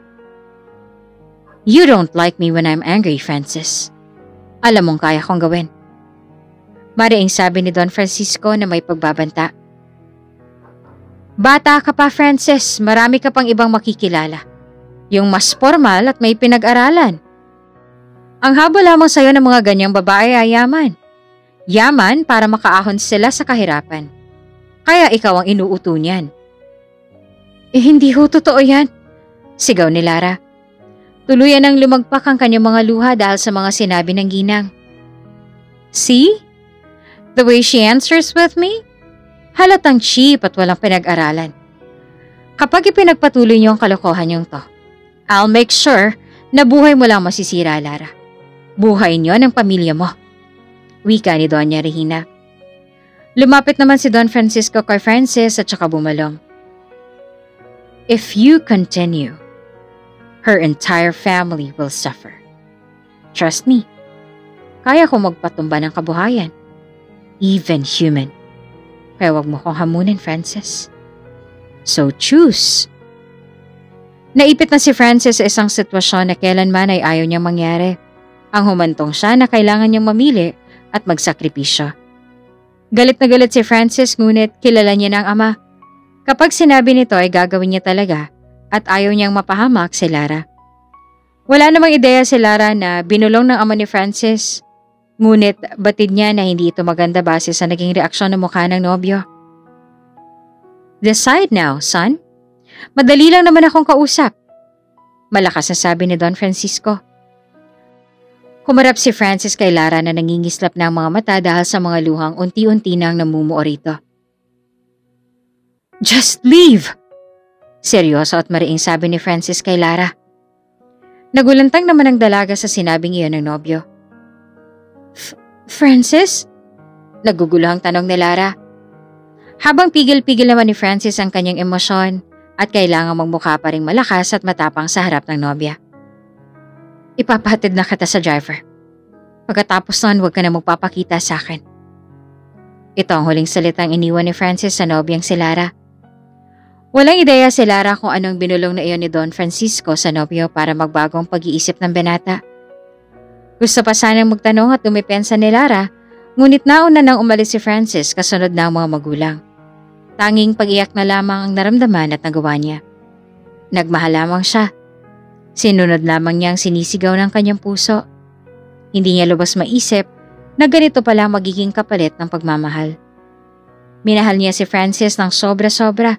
Speaker 1: You don't like me when I'm angry, Francis. Alam mong kaya kong gawin. Mariing sabi ni Don Francisco na may pagbabanta. Bata ka pa, Francis. Marami ka pang ibang makikilala. Yung mas formal at may pinag-aralan. Ang habol lamang sa'yo ng mga ganyang babae ay yaman. Yaman para makaahon sila sa kahirapan. Kaya ikaw ang inuuto niyan. Hindi ho totoo yan, sigaw ni Lara. Tuluyan ang lumagpak ang kanyang mga luha dahil sa mga sinabi ng ginang. See? The way she answers with me? Halatang cheap at walang pinag-aralan. Kapag ipinagpatuloy niyo ang kalokohan niyong to, I'll make sure na buhay mo lang masisira, Lara. Buhay niyo ng pamilya mo. Wika ni Doña Regina. Lumapit naman si Don Francisco kay Francis at saka bumalong. If you continue, her entire family will suffer. Trust me, kaya ko magpatumba ng kabuhayan. Even human. Kaya wag mo kong hamunin, Francis. So choose. Naipit na si Francis sa isang sitwasyon na kailanman ay ayaw niyang mangyari. Ang humantong siya na kailangan niyang mamili at magsakripisyo. Galit na galit si Francis ngunit kilala niya ng ama. Kapag sinabi nito ay gagawin niya talaga at ayaw niyang mapahamak si Lara. Wala namang ideya si Lara na binulong ng ama ni Francis. Ngunit batid niya na hindi ito maganda base sa naging reaksyon ng mukha ng nobyo. Decide now, son. Madali lang naman akong kausap. Malakas na sabi ni Don Francisco. Humarap si Francis kay Lara na nangingislap ng mga mata dahil sa mga luhang unti-unti nang namumuo rito. Just leave! Seryoso at mariing sabi ni Francis kay Lara. Nagulantang naman ang dalaga sa sinabing iyon ng nobyo. Francis? Naguguluhang tanong ni Lara. Habang pigil-pigil naman ni Francis ang kanyang emosyon at kailangang magmukha pa ring malakas at matapang sa harap ng nobya. Ipapahatid na kita sa driver. Pagkatapos nun, huwag ka na magpapakita sa akin. Ito ang huling salitang iniwan ni Francis sa nobyang si Lara. Walang ideya si Lara kung anong binulong na iyon ni Don Francisco sa nobyo para magbagong pag-iisip ng binata. Gusto pa sanang magtanong at dumipensa ni Lara, ngunit nauna nang umalis si Francis kasunod ng mga magulang. Tanging pag-iyak na lamang ang naramdaman at nagawa niya. Nagmahal lamang siya. Sinunod lamang niya ang sinisigaw ng kanyang puso. Hindi niya lubos maisip na ganito pala magiging kapalit ng pagmamahal. Minahal niya si Francis ng sobra-sobra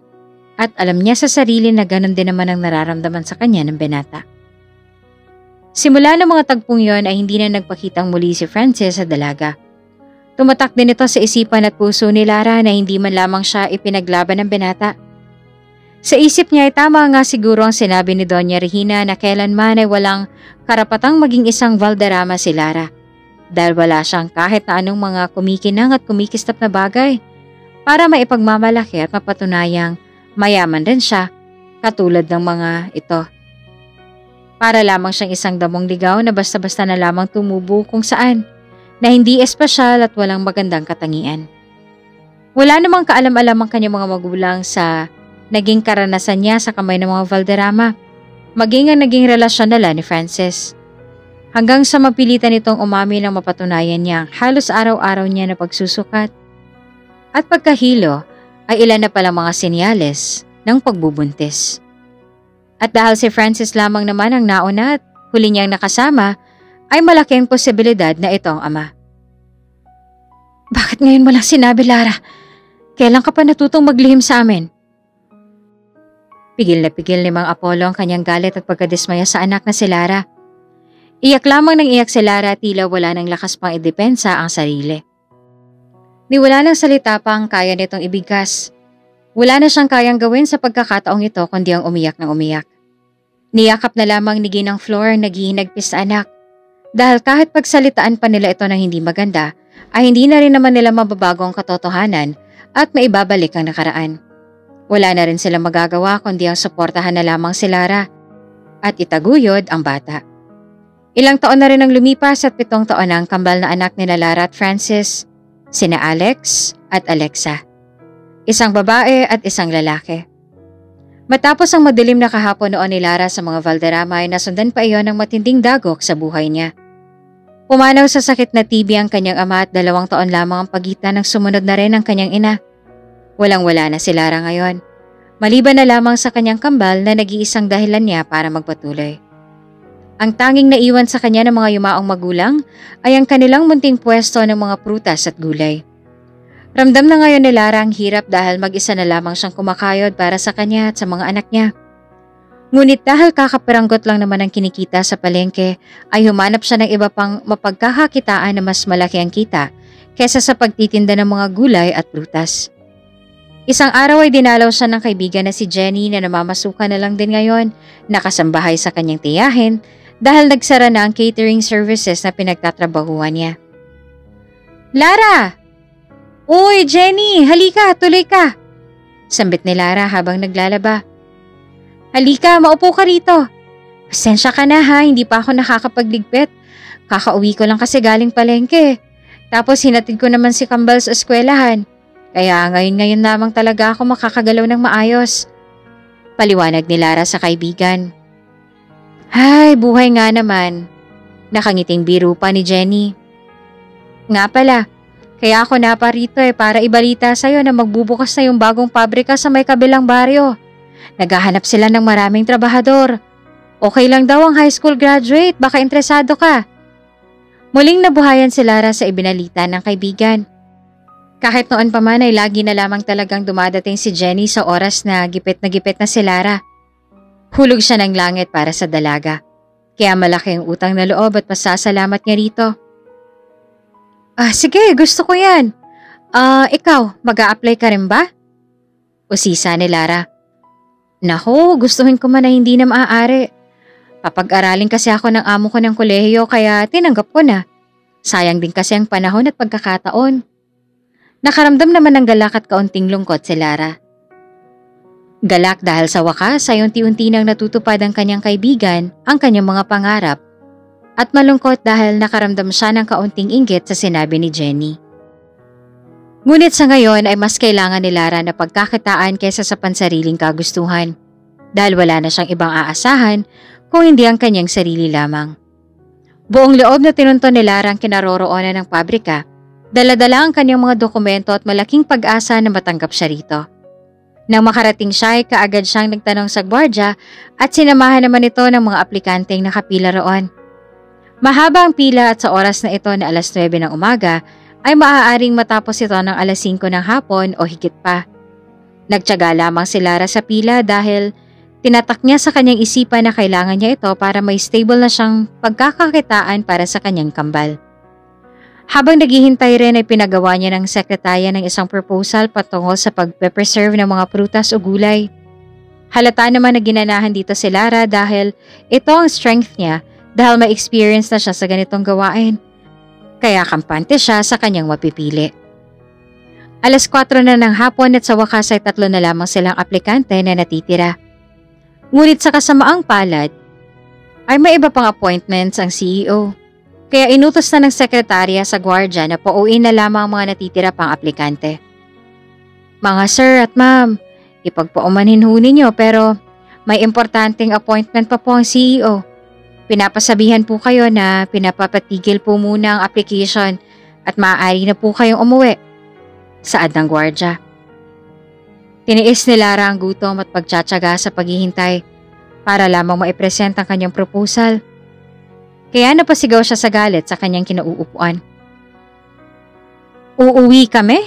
Speaker 1: at alam niya sa sarili na ganon din naman ang nararamdaman sa kanya ng binata. Simula ng mga tagpong yon ay hindi na nagpakitang muli si Francis sa dalaga. Tumatak din ito sa isipan at puso ni Lara na hindi man lamang siya ipinaglaban ng binata. Sa isip niya ay tama nga siguro ang sinabi ni Doña Regina na kailanman ay walang karapatang maging isang Valderrama si Lara. Dahil wala siyang kahit na anong mga kumikinang at kumikislap na bagay para maipagmamalaki at mapatunayang mayaman rin siya katulad ng mga ito. Para lamang siyang isang damong ligaw na basta-basta na lamang tumubo kung saan, na hindi espesyal at walang magandang katangian. Wala namang kaalam-alam ang kanyang mga magulang sa naging karanasan niya sa kamay ng mga Valderrama, maging ang naging relasyon nila ni Francis. Hanggang sa mapilitan itong umami ng mapatunayan niya halos araw-araw niya na pagsusukat. At pagkahilo ay ilan na palang mga senyales ng pagbubuntis. At dahil si Francis lamang naman ang nauna at huli niyang nakasama, ay malaking posibilidad na ito ang ama. Bakit ngayon mo lang sinabi, Lara? Kailan ka pa natutong maglihim sa amin? Pigil na pigil ni Mang Apollo ang kanyang galit at pagkadismaya sa anak na si Lara. Iyak lamang ng iyak si Lara, tila wala ng lakas pang idepensa ang sarili. Ni wala ng salita pa ang kaya nitong ibigkas. Wala na siyang kayang gawin sa pagkakataong ito kundi ang umiyak ng umiyak. Niyakap na lamang ni Ginang Flor ang naghihinagpis sa anak. Dahil kahit pagsalitaan pa nila ito ng hindi maganda, ay hindi na rin naman nila mababago ang katotohanan at maibabalik ang nakaraan. Wala na rin sila magagawa kundi ang suportahan na lamang si Lara at itaguyod ang bata. Ilang taon na rin ang lumipas at 7 taon na ang kambal na anak nila Lara at Francis, sina Alex at Alexa. Isang babae at isang lalaki. Matapos ang madilim na kahapon noon ni Lara sa mga Valderrama ay nasundan pa iyon ng matinding dagok sa buhay niya. Pumanaw sa sakit na TB ang kanyang ama at 2 taon lamang ang pagitan ng sumunod na rin ang kanyang ina. Walang-wala na si Lara ngayon, maliban na lamang sa kanyang kambal na nag-iisang dahilan niya para magpatuloy. Ang tanging naiwan sa kanya ng mga yumaong magulang ay ang kanilang munting pwesto ng mga prutas at gulay. Ramdam na ngayon ni Lara ang hirap dahil mag-isa na lamang siyang kumakayod para sa kanya at sa mga anak niya. Ngunit dahil kakaperanggot lang naman ang kinikita sa palengke, ay humanap siya ng iba pang mapagkakakitaan na mas malaki ang kita kesa sa pagtitinda ng mga gulay at prutas. Isang araw ay dinalaw siya ng kaibigan na si Jenny na namamasukan na lang din ngayon, nakasambahay sa kanyang tiyahin dahil nagsara na ang catering services na pinagtatrabahuan niya. Lara! Uy, Jenny! Halika, tuloy ka! Sambit ni Lara habang naglalaba. Halika, maupo ka rito. Pasensya ka na ha, hindi pa ako nakakapagligpit. Kakauwi ko lang kasi galing palengke. Tapos hinatid ko naman si Kambal sa eskwelahan. Kaya ngayon lamang talaga ako makakagalaw ng maayos. Paliwanag ni Lara sa kaibigan. Ay, buhay nga naman. Nakangiting biro pa ni Jenny. Nga pala, kaya ako naparito para ibalita sa'yo na magbubukas na yung bagong pabrika sa may kabilang baryo. Naghahanap sila ng maraming trabahador. Okay lang daw ang high school graduate, baka interesado ka. Muling nabuhayan si Lara sa ibinalita ng kaibigan. Kahit noon pa man ay lagi na lamang talagang dumadating si Jenny sa oras na gipit na si Lara. Hulog siya ng langit para sa dalaga. Kaya malaki ang utang na loob at pasasalamat niya rito. Sige, gusto ko yan. Ikaw, mag-a-apply ka rin ba? Usisa ni Lara. Naku, gustuhin ko man na hindi na maaari. Papag-aralin kasi ako ng amo ko ng kolehiyo kaya tinanggap ko na. Sayang din kasi ang panahon at pagkakataon. Nakaramdam naman ng galak at kaunting lungkot si Lara. Galak dahil sa wakas ay unti-unti nang natutupad ang kanyang kaibigan ang kanyang mga pangarap. At malungkot dahil nakaramdam siya ng kaunting inggit sa sinabi ni Jenny. Ngunit sa ngayon ay mas kailangan ni Lara na pagkakitaan kaysa sa pansariling kagustuhan dahil wala na siyang ibang aasahan kung hindi ang kanyang sarili lamang. Buong loob na tinunton ni Lara ang kinaroroonan ng pabrika, dala-dala ang kanyang mga dokumento at malaking pag-asa na matanggap siya rito. Nang makarating siya ay kaagad siyang nagtanong sa gwardya at sinamahan naman ito ng mga aplikanteng nakapila roon. Mahaba ang pila at sa oras na ito na alas 9 ng umaga ay maaaring matapos ito ng alas 5 ng hapon o higit pa. Nagtiyaga lamang si Lara sa pila dahil tinatak niya sa kanyang isipan na kailangan niya ito para may stable na siyang pagkakakitaan para sa kanyang kambal. Habang naghihintay rin ay pinagawa niya ng sekretarya ng isang proposal patungkol sa pagpe-preserve ng mga prutas o gulay. Halata naman na ginanahan dito si Lara dahil ito ang strength niya dahil may experience na siya sa ganitong gawain. Kaya kampante siya sa kanyang mapipili. 4:00 na ng hapon at sa wakas ay 3 na lamang silang aplikante na natitira. Ngunit sa kasamaang palad, ay may iba pang appointments ang CEO. Kaya inutos na ng sekretarya sa gwardya na pauwiin na lamang ang mga natitira pang aplikante. Mga sir at ma'am, ipagpaumanhin ho ninyo pero may importanteng appointment pa po ang CEO. Pinapasabihan po kayo na pinapapatigil po muna ang application at maaari na po kayong umuwi. Saad ng gwardya. Tiniis ni Lara ang gutom at pagtsatsaga sa paghihintay para lamang maipresent ang kanyang proposal. Kaya napasigaw siya sa galit sa kanyang kinauupuan. Uuwi kami?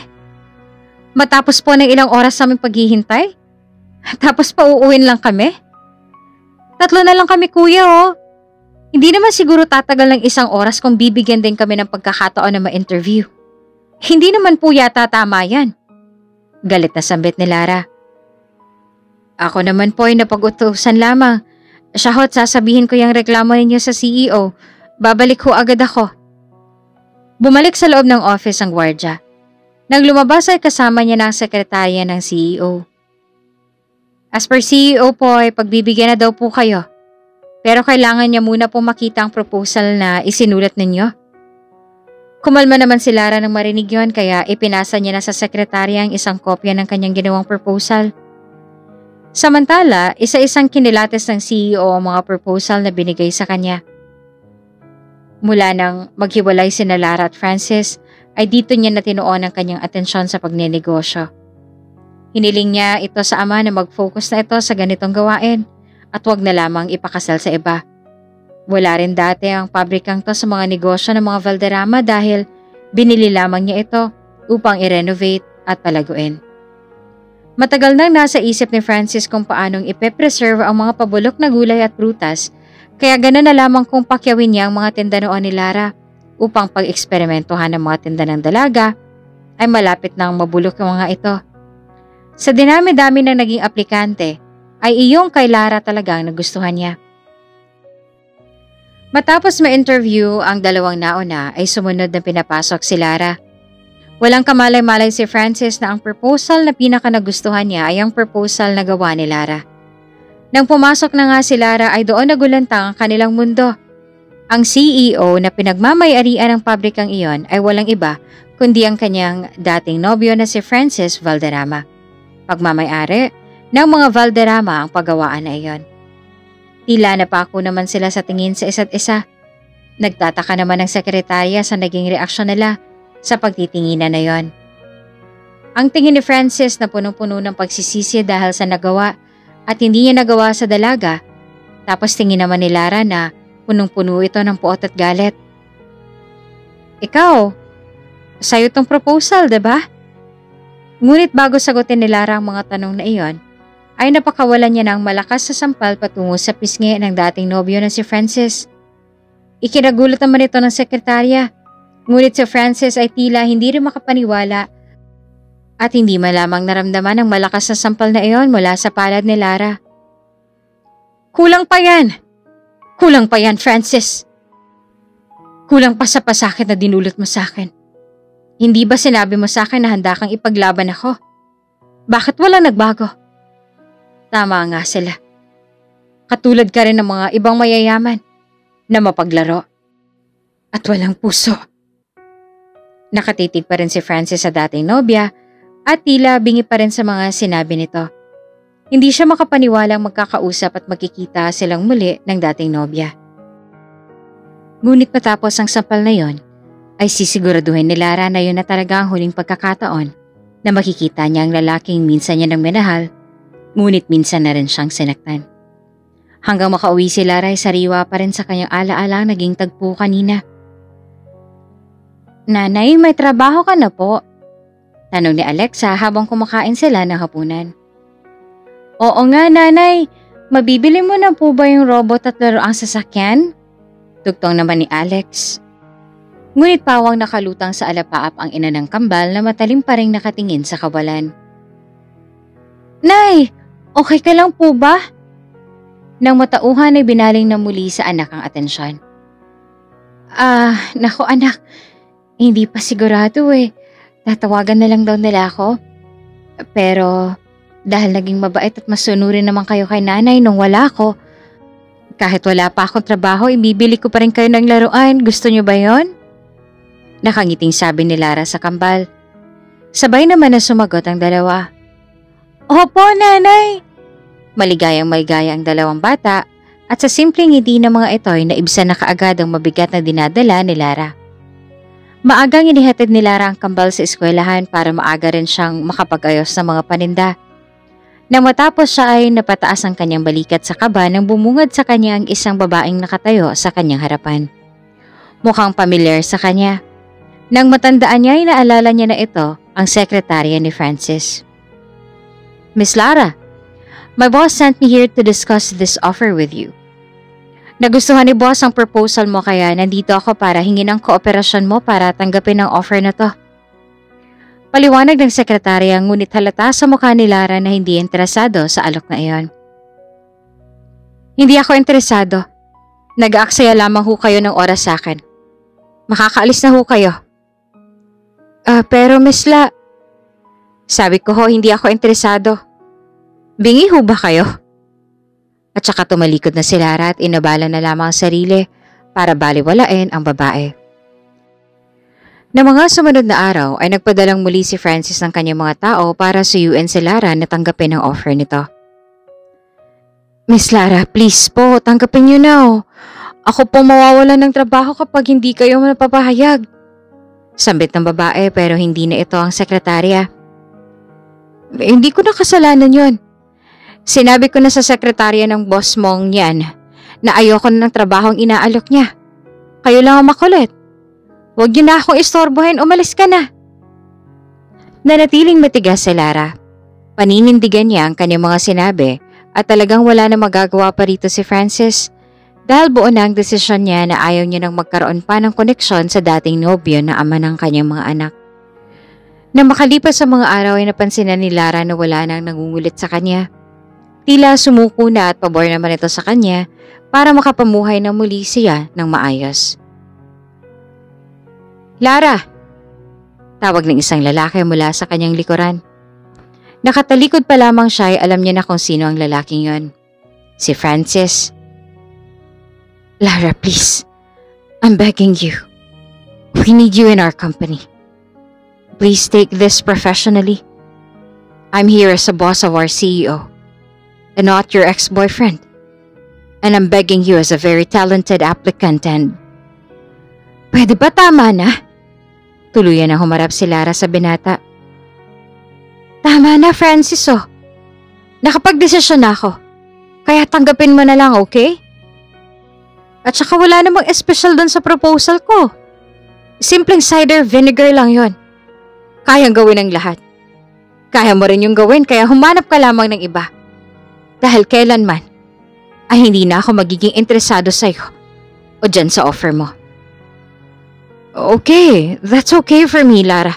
Speaker 1: Matapos po ng ilang oras sa aming paghihintay? Tapos pa uuwin lang kami? 3 na lang kami kuya oh. Hindi naman siguro tatagal ng 1 oras kung bibigyan din kami ng pagkakataon na ma-interview. Hindi naman po yata tama yan. Galit na sambit ni Lara. Ako naman po ay napag-utusan lamang. Siya ho't sasabihin ko yung reklamo ninyo sa CEO. Babalik ho agad ako. Bumalik sa loob ng office ang gwardya. Nang lumabas ay kasama niya na ang sekretarya ng CEO. As per CEO po ay pagbibigyan na daw po kayo. Pero kailangan niya muna po makita ang proposal na isinulat ninyo. Kumalma naman si Lara nang marinig yon kaya ipinasa niya na sa sekretarya ang isang kopya ng kanyang ginawang proposal. Samantala, isa-isang kinilates ng CEO ang mga proposal na binigay sa kanya. Mula nang maghiwalay sina Lara at Francis, ay dito niya natinoon ang kanyang atensyon sa pagnenegosyo. Hiniling niya ito sa ama na mag-focus na ito sa ganitong gawain at huwag na lamang ipakasal sa iba. Wala rin dati ang pabrikang to sa mga negosyo ng mga Valderrama dahil binili lamang niya ito upang i-renovate at palaguin. Matagal nang nasa isip ni Francis kung paanong ipe-preserve ang mga pabulok na gulay at prutas, kaya gano'n na lamang kung pakyawin niya ang mga tinda noon ni Lara upang pag-eksperimentohan ng mga tinda ng dalaga ay malapit nang mabulok yung mga ito. Sa dinami-dami ng naging aplikante, ay iyong kay Lara talagang nagustuhan niya. Matapos ma-interview ang 2 nauna ay sumunod na pinapasok si Lara. Walang kamalay-malay si Francis na ang proposal na pinaka-nagustuhan niya ay ang proposal na gawa ni Lara. Nang pumasok na nga si Lara ay doon nagulantang ang kanilang mundo. Ang CEO na pinagmamayarian ng pabrikang iyon ay walang iba kundi ang kanyang dating nobyo na si Francis Valderrama. Pagmamayari ng mga Valderrama ang paggawaan na iyon. Tila napako naman sila sa tingin sa isa't isa. Nagtataka naman ang sekretarya sa naging reaksyon nila sa pagtitinginan na yon. Ang tingin ni Francis na punong-puno ng pagsisisi dahil sa nagawa at hindi niya nagawa sa dalaga. Tapos tingin naman ni Lara na punong-puno ito ng puot at galit. Ikaw, sa'yo tong proposal, diba? Ngunit bago sagutin ni Lara ang mga tanong na iyon, ay napakawalan niya ng malakas sa sampal patungo sa pisngi ng dating nobyo na si Francis. Ikinagulat naman ito ng sekretarya, ngunit si Francis ay tila hindi rin makapaniwala at hindi malamang naramdaman ang malakas na sampal na iyon mula sa palad ni Lara. Kulang pa yan! Kulang pa yan, Francis! Kulang pa sa pasakit na dinulot mo sa akin. Hindi ba sinabi mo sa akin na handa kang ipaglaban ako? Bakit walang nagbago? Tama nga sila. Katulad ka rin ng mga ibang mayayaman na mapaglaro at walang puso. Nakatitig pa rin si Francis sa dating nobya at tila bingi pa rin sa mga sinabi nito. Hindi siya makapaniwalang magkakausap at magkikita silang muli ng dating nobya. Ngunit matapos ang sampal na yon, ay sisiguraduhin ni Lara na yun na talaga ang huling pagkakataon na makikita niya ang lalaking minsan niya nang minahal, ngunit minsan na rin siyang sinaktan. Hanggang makauwi si Lara ay sariwa pa rin sa kanyang ala-alang naging tagpo kanina. Nanay, may trabaho ka na po? Tanong ni Alexa habang kumakain sila ng hapunan. Oo nga nanay, mabibili mo na po ba yung robot at laruang sasakyan? Tugtong naman ni Alex. Ngunit pawang nakalutang sa alapaap ang ina ng kambal na matalim pa ring nakatingin sa kawalan. Nay, okay ka lang po ba? Nang matauhan ay binaling na muli sa anak ang atensyon. Nako anak, hindi pa sigurado eh. tatawagan na lang daw nila ako. Pero dahil naging mabait at masunurin naman kayo kay nanay nung wala ako, kahit wala pa akong trabaho, ibibili ko pa rin kayo ng laruan. Gusto niyo ba yon? Nakangiting sabi ni Lara sa kambal. Sabay naman na sumagot ang dalawa. Opo, nanay! Maligayang-maligaya ang dalawang bata at sa simpleng ngiti ng mga ito ay naibsan na kaagad ang mabigat na dinadala ni Lara. Maagang inihatid ni Lara ang kambal sa eskwelahan para maaga rin siyang makapag-ayos ng mga paninda. Nang matapos siya ay napataas ang kanyang balikat sa kaba nang bumungad sa kanya ang isang babaeng nakatayo sa kanyang harapan. Mukhang pamilyar sa kanya. Nang matandaan niya ay naalala niya na ito ang sekretarya ni Francis. Miss Lara, my boss sent me here to discuss this offer with you. Nagustuhan ni boss ang proposal mo kaya nandito ako para hingin ang kooperasyon mo para tanggapin ang offer na to. Paliwanag ng sekretarya ngunit halata sa mukha ni Lara na hindi interesado sa alok na iyon. Hindi ako interesado. Nag-aaksaya lamang ho kayo ng oras sa akin. Makakaalis na ho kayo. Pero Miss La, sabi ko ho hindi ako interesado. Bingi ho ba kayo? At saka tumalikod na si Lara at inabala na lamang ang sarili para baliwalain ang babae. Na mga sumunod na araw ay nagpadalang muli si Francis ng kanyang mga tao para suyuin si Lara na tanggapin ang offer nito. Miss Lara, please po, tanggapin niyo na oh. Ako po mawawalan ng trabaho kapag hindi kayo napapahayag. Sambit ng babae pero hindi na ito ang sekretarya. Hindi ko na kasalanan yon. Sinabi ko na sa sekretarya ng boss mong yan na ayoko na ng trabahong inaalok niya. Kayo lang ang makulit. Huwag niyo na akong istorbohin, umalis ka na. Nanatiling matigas si Lara. Paninindigan niya ang kanyang mga sinabi at talagang wala na magagawa pa rito si Francis dahil buo na ang desisyon niya na ayaw niya nang magkaroon pa ng koneksyon sa dating nobyo na ama ng kanyang mga anak. Na makalipas sa mga araw ay napansinan ni Lara na wala nang nangungulit sa kanya. Tila sumuko na at pabor naman ito sa kanya para makapamuhay na muli siya ng maayos. Lara! Tawag ng isang lalaki mula sa kanyang likuran. Nakatalikod pa lamang siya ay alam niya na kung sino ang lalaking yon. Si Francis. Lara, please. I'm begging you. We need you in our company. Please take this professionally. I'm here as a boss of our CEO and not your ex-boyfriend. And I'm begging you as a very talented applicant and... Pwede ba tama na? Tuluyan na humarap si Lara sa binata. Tama na, Francis oh. Nakapagdesisyon na ako. Kaya tanggapin mo na lang, okay? At saka wala namang espesyal doon sa proposal ko. Simpleng cider vinegar lang yon. Kayang gawin ang lahat. Kaya mo rin yung gawin kaya humanap ka lamang ng iba. Dahil kailanman ay hindi na ako magiging interesado sa'yo o dyan sa offer mo. Okay, that's okay for me, Lara.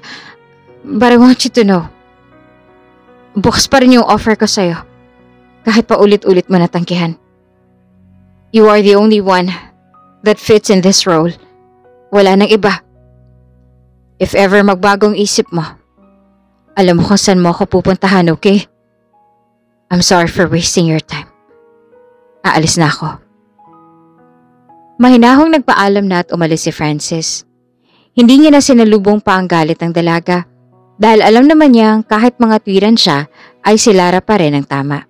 Speaker 1: But I want you to know. Bukas pa rin yung offer ko sa'yo. Kahit pa ulit-ulit mo natangkihan. You are the only one that fits in this role. Wala nang iba. If ever magbagong isip mo, alam mo kung saan mo ako pupuntahan, okay? I'm sorry for wasting your time. Aalis na ako. Mahinahong nagpaalam na at umalis si Francis. Hindi niya na sinalubong pa ang galit ng dalaga dahil alam naman niyang kahit mga tuwiran siya ay si Lara pa rin ang tama.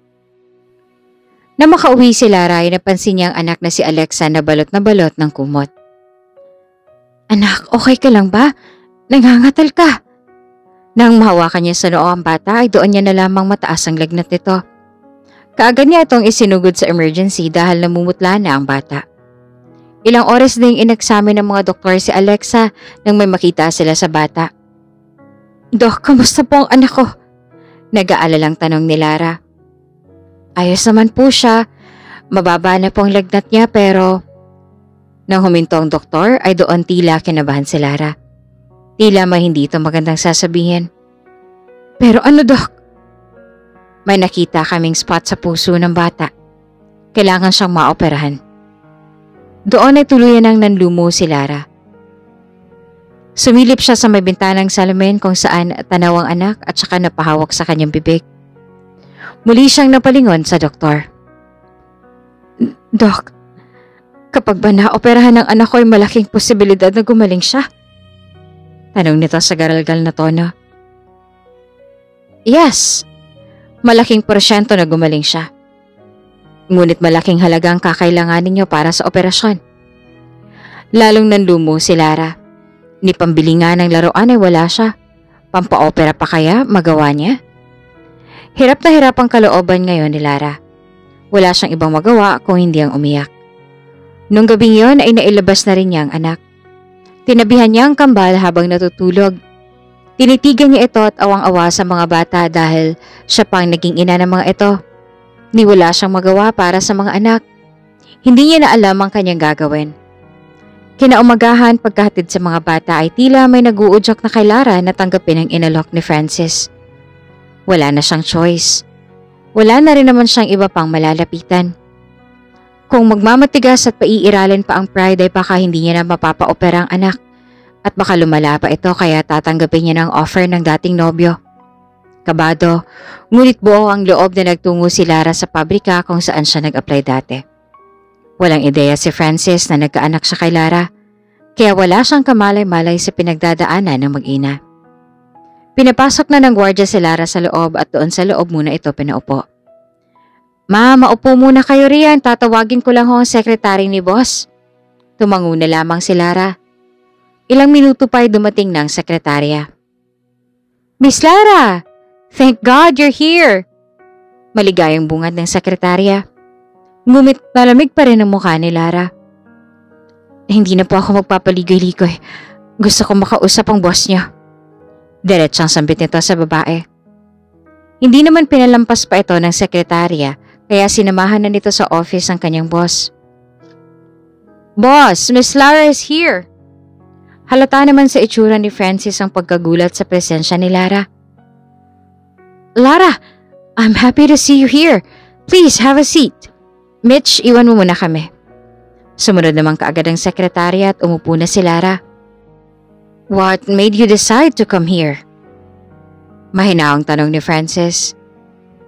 Speaker 1: Na makauwi si Lara ay napansin niya ang anak na si Alexa na balot ng kumot. Anak, okay ka lang ba? Nangangatal ka. Nang mahawakan niya sa noo ang bata ay doon niya na lamang mataas ang lagnat nito. Kaagad niya itong isinugod sa emergency dahil namumutla na ang bata. Ilang oras ding ineksamin ng mga doktor si Alexa nang may makita sila sa bata. Dok, kamusta po ang anak ko? Nag-aalalang tanong ni Lara. Ayos naman po siya. Mababa na po ang lagnat niya pero... Nang huminto ang doktor ay doon tila kinabahan si Lara. Tila may hindi ito magandang sasabihin. Pero ano, Dok? May nakita kaming spot sa puso ng bata. Kailangan siyang maoperahan. Doon ay tuluyan ang nanlumo si Lara. Sumilip siya sa may bintanang salamin kung saan tanaw ang anak at saka napahawak sa kanyang bibig. Muli siyang napalingon sa doktor. Dok, kapag ba naoperahan ng anak ko ay malaking posibilidad na gumaling siya? Tanong nito sa garalgal na tono. Yes, malaking porsyento na gumaling siya. Ngunit malaking halagang kakailanganin niyo para sa operasyon. Lalong nanlumo si Lara. Ni pambili nga ng laruan ay wala siya. Pampa-opera pa kaya magawa niya? Hirap na hirap ang kalooban ngayon ni Lara. Wala siyang ibang magawa kung hindi ang umiyak. Nung gabing yon ay nailabas na rin niya ang anak. Tinabihan niya ang kambal habang natutulog. Tinitigan niya ito at awang-awa sa mga bata dahil siya pang naging ina ng mga ito. Ni wala siyang magawa para sa mga anak. Hindi niya na alam ang kanyang gagawin. Kinaumagahan pagkahatid sa mga bata ay tila may nag-uudyok na kay Lara na tanggapin ang inalok ni Francis. Wala na siyang choice. Wala na rin naman siyang iba pang malalapitan. Kung magmamatigas at paiiralin pa ang pride ay baka hindi niya na mapapa-opera ang anak at baka lumala pa ito kaya tatanggapin niya ng offer ng dating nobyo. Kabado, ngunit buo ang loob na nagtungo si Lara sa pabrika kung saan siya nag-apply dati. Walang ideya si Francis na nagkaanak siya kay Lara, kaya wala siyang kamalay-malay sa pinagdadaanan ng mag-ina. Pinapasok na ng gwardiya si Lara sa loob at doon sa loob muna ito pinaupo. Ma, maupo muna kayo riyan, tatawagin ko lang ho ang sekretary ni boss. Tumango na lamang si Lara. Ilang minuto pa ay dumating ng sekretarya. Miss Lara, thank God you're here. Maligayang bungad ng sekretarya. Ngumit malamig pa rin ang mukha ni Lara. Hindi na po ako magpapaligoy-ligoy. Gusto ko makausap ang boss niya. Diretsang sambit nito sa babae. Hindi naman pinalampas pa ito ng sekretarya kaya sinamahan na nito sa office ang kanyang boss. Boss, Miss Lara is here. Halata naman sa itsura ni Francis ang pagkagulat sa presensya ni Lara. Lara, I'm happy to see you here. Please have a seat. Mitch, iwan mo muna kami. Sumunod naman kaagad ang sekretarya at umupo na si Lara. What made you decide to come here? Mahinaong tanong ni Francis.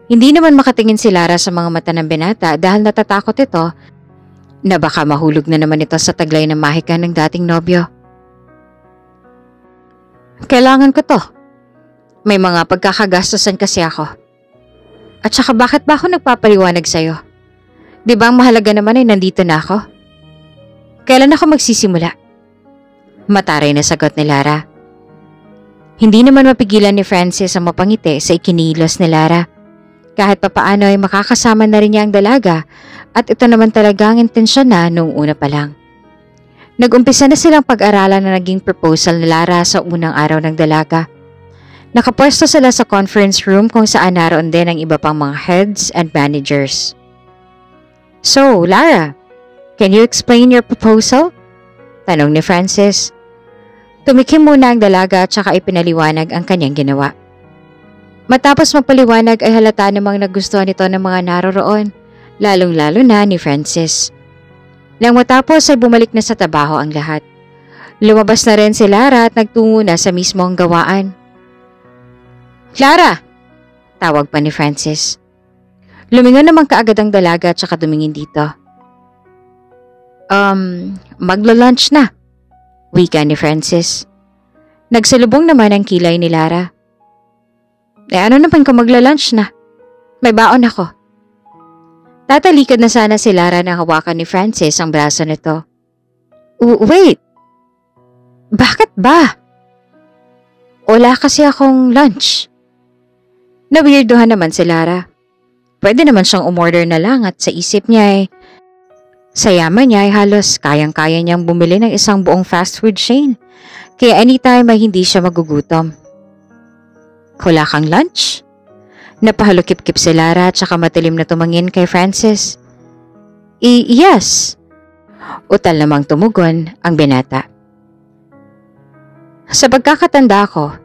Speaker 1: Hindi naman makatingin si Lara sa mga mata ng binata dahil natatakot ito na baka mahulog na naman ito sa taglay ng mahika ng dating nobyo. Kailangan ko to. May mga pagkakagastusan kasi ako. At saka bakit ba ako nagpapaliwanag sa'yo? Di ba ang mahalaga naman ay nandito na ako? Kailan ako magsisimula? Mataray na sagot ni Lara. Hindi naman mapigilan ni Francis ang mapangiti sa ikinilos ni Lara. Kahit papaano ay makakasama na rin niya ang dalaga at ito naman talaga ang intensyon na noong una pa lang. Nag-umpisa na silang pag-aralan na naging proposal ni Lara sa unang araw ng dalaga. Nakapwesto sila sa conference room kung saan naroon din ang iba pang mga heads and managers. So, Lara, can you explain your proposal? Tanong ni Francis. Tumikim muna ang dalaga at saka ipinaliwanag ang kanyang ginawa. Matapos magpaliwanag ay halata namang nagustuhan ito ng mga naroroon, lalong-lalo na ni Francis. Nang matapos ay bumalik na sa trabaho ang lahat. Lumabas na rin si Lara at nagtungo na sa mismong gawaan. Clara! Tawag pa ni Francis. Lumingon naman kaagad ang dalaga at saka dumingin dito. Magla-lunch na. Wika ni Francis. Nagsalubong naman ang kilay ni Lara. Ano naman kung magla-lunch na? May baon ako. Tatalikod na sana si Lara nang hawakan ni Francis ang braso nito. Wait! Bakit ba? Wala kasi akong lunch. Nawirduhan naman si Lara. Pwede naman siyang umorder na lang at sa isip niya sa yaman niya ay halos kayang-kaya niyang bumili ng isang buong fast food chain. Kaya anytime ay hindi siya magugutom. Wala kang lunch? Napahalukip-kip si Lara at saka matilim na tumangin kay Francis. Yes. Utal namang tumugon ang binata. Sa pagkakatanda ko,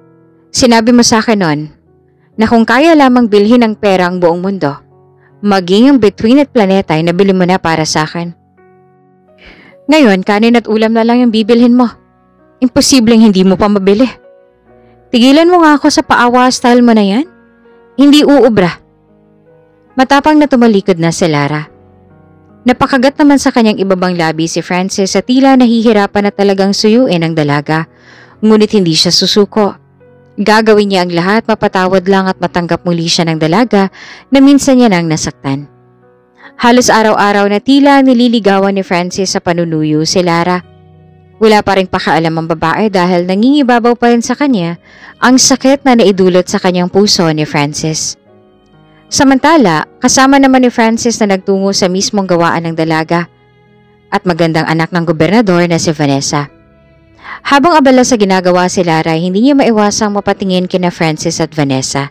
Speaker 1: sinabi mo sa akin noon na kung kaya lamang bilhin ng pera ang buong mundo, maging ang Between at Planeta ay nabili mo na para sa akin. Ngayon, kanin at ulam na lang yung bibilhin mo. Imposibleng hindi mo pa mabili. Tigilan mo nga ako sa paawa style mo na yan. Hindi uubra. Matapang na tumalikod na si Lara. Napakagat naman sa kanyang ibabang labi si Francis sa tila nahihirapan na talagang suyuin ang dalaga, ngunit hindi siya susuko. Gagawin niya ang lahat, mapatawad lang at matanggap muli siya ng dalaga na minsan niya nang nasaktan. Halos araw-araw na tila nililigawan ni Francis sa panunuyo si Lara. Wala pa rin pakaalam ang babae dahil nangingibabaw pa rin sa kanya ang sakit na naidulot sa kanyang puso ni Francis. Samantala, kasama naman ni Francis na nagtungo sa mismong gawaan ng dalaga at magandang anak ng gobernador na si Vanessa. Habang abala sa ginagawa si Lara, hindi niya maiwasang mapatingin kina Francis at Vanessa.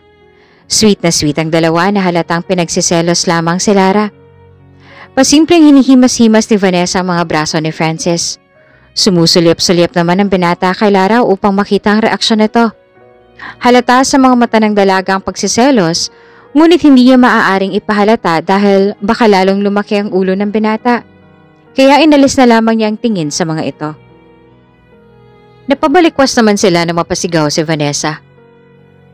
Speaker 1: Sweet na sweet ang dalawa na halatang pinagsiselos lamang si Lara. Pasimpleng hinihimas-himas ni Vanessa ang mga braso ni Francis. Sumusulyap-sulyap naman ang binata kay Lara upang makita ang reaksyon nito. Halata sa mga mata ng dalaga ang pagsiselos, ngunit hindi niya maaaring ipahalata dahil baka lalong lumaki ang ulo ng binata. Kaya inalis na lamang niya ang tingin sa mga ito. Napabalikwas naman sila na mapasigaw si Vanessa.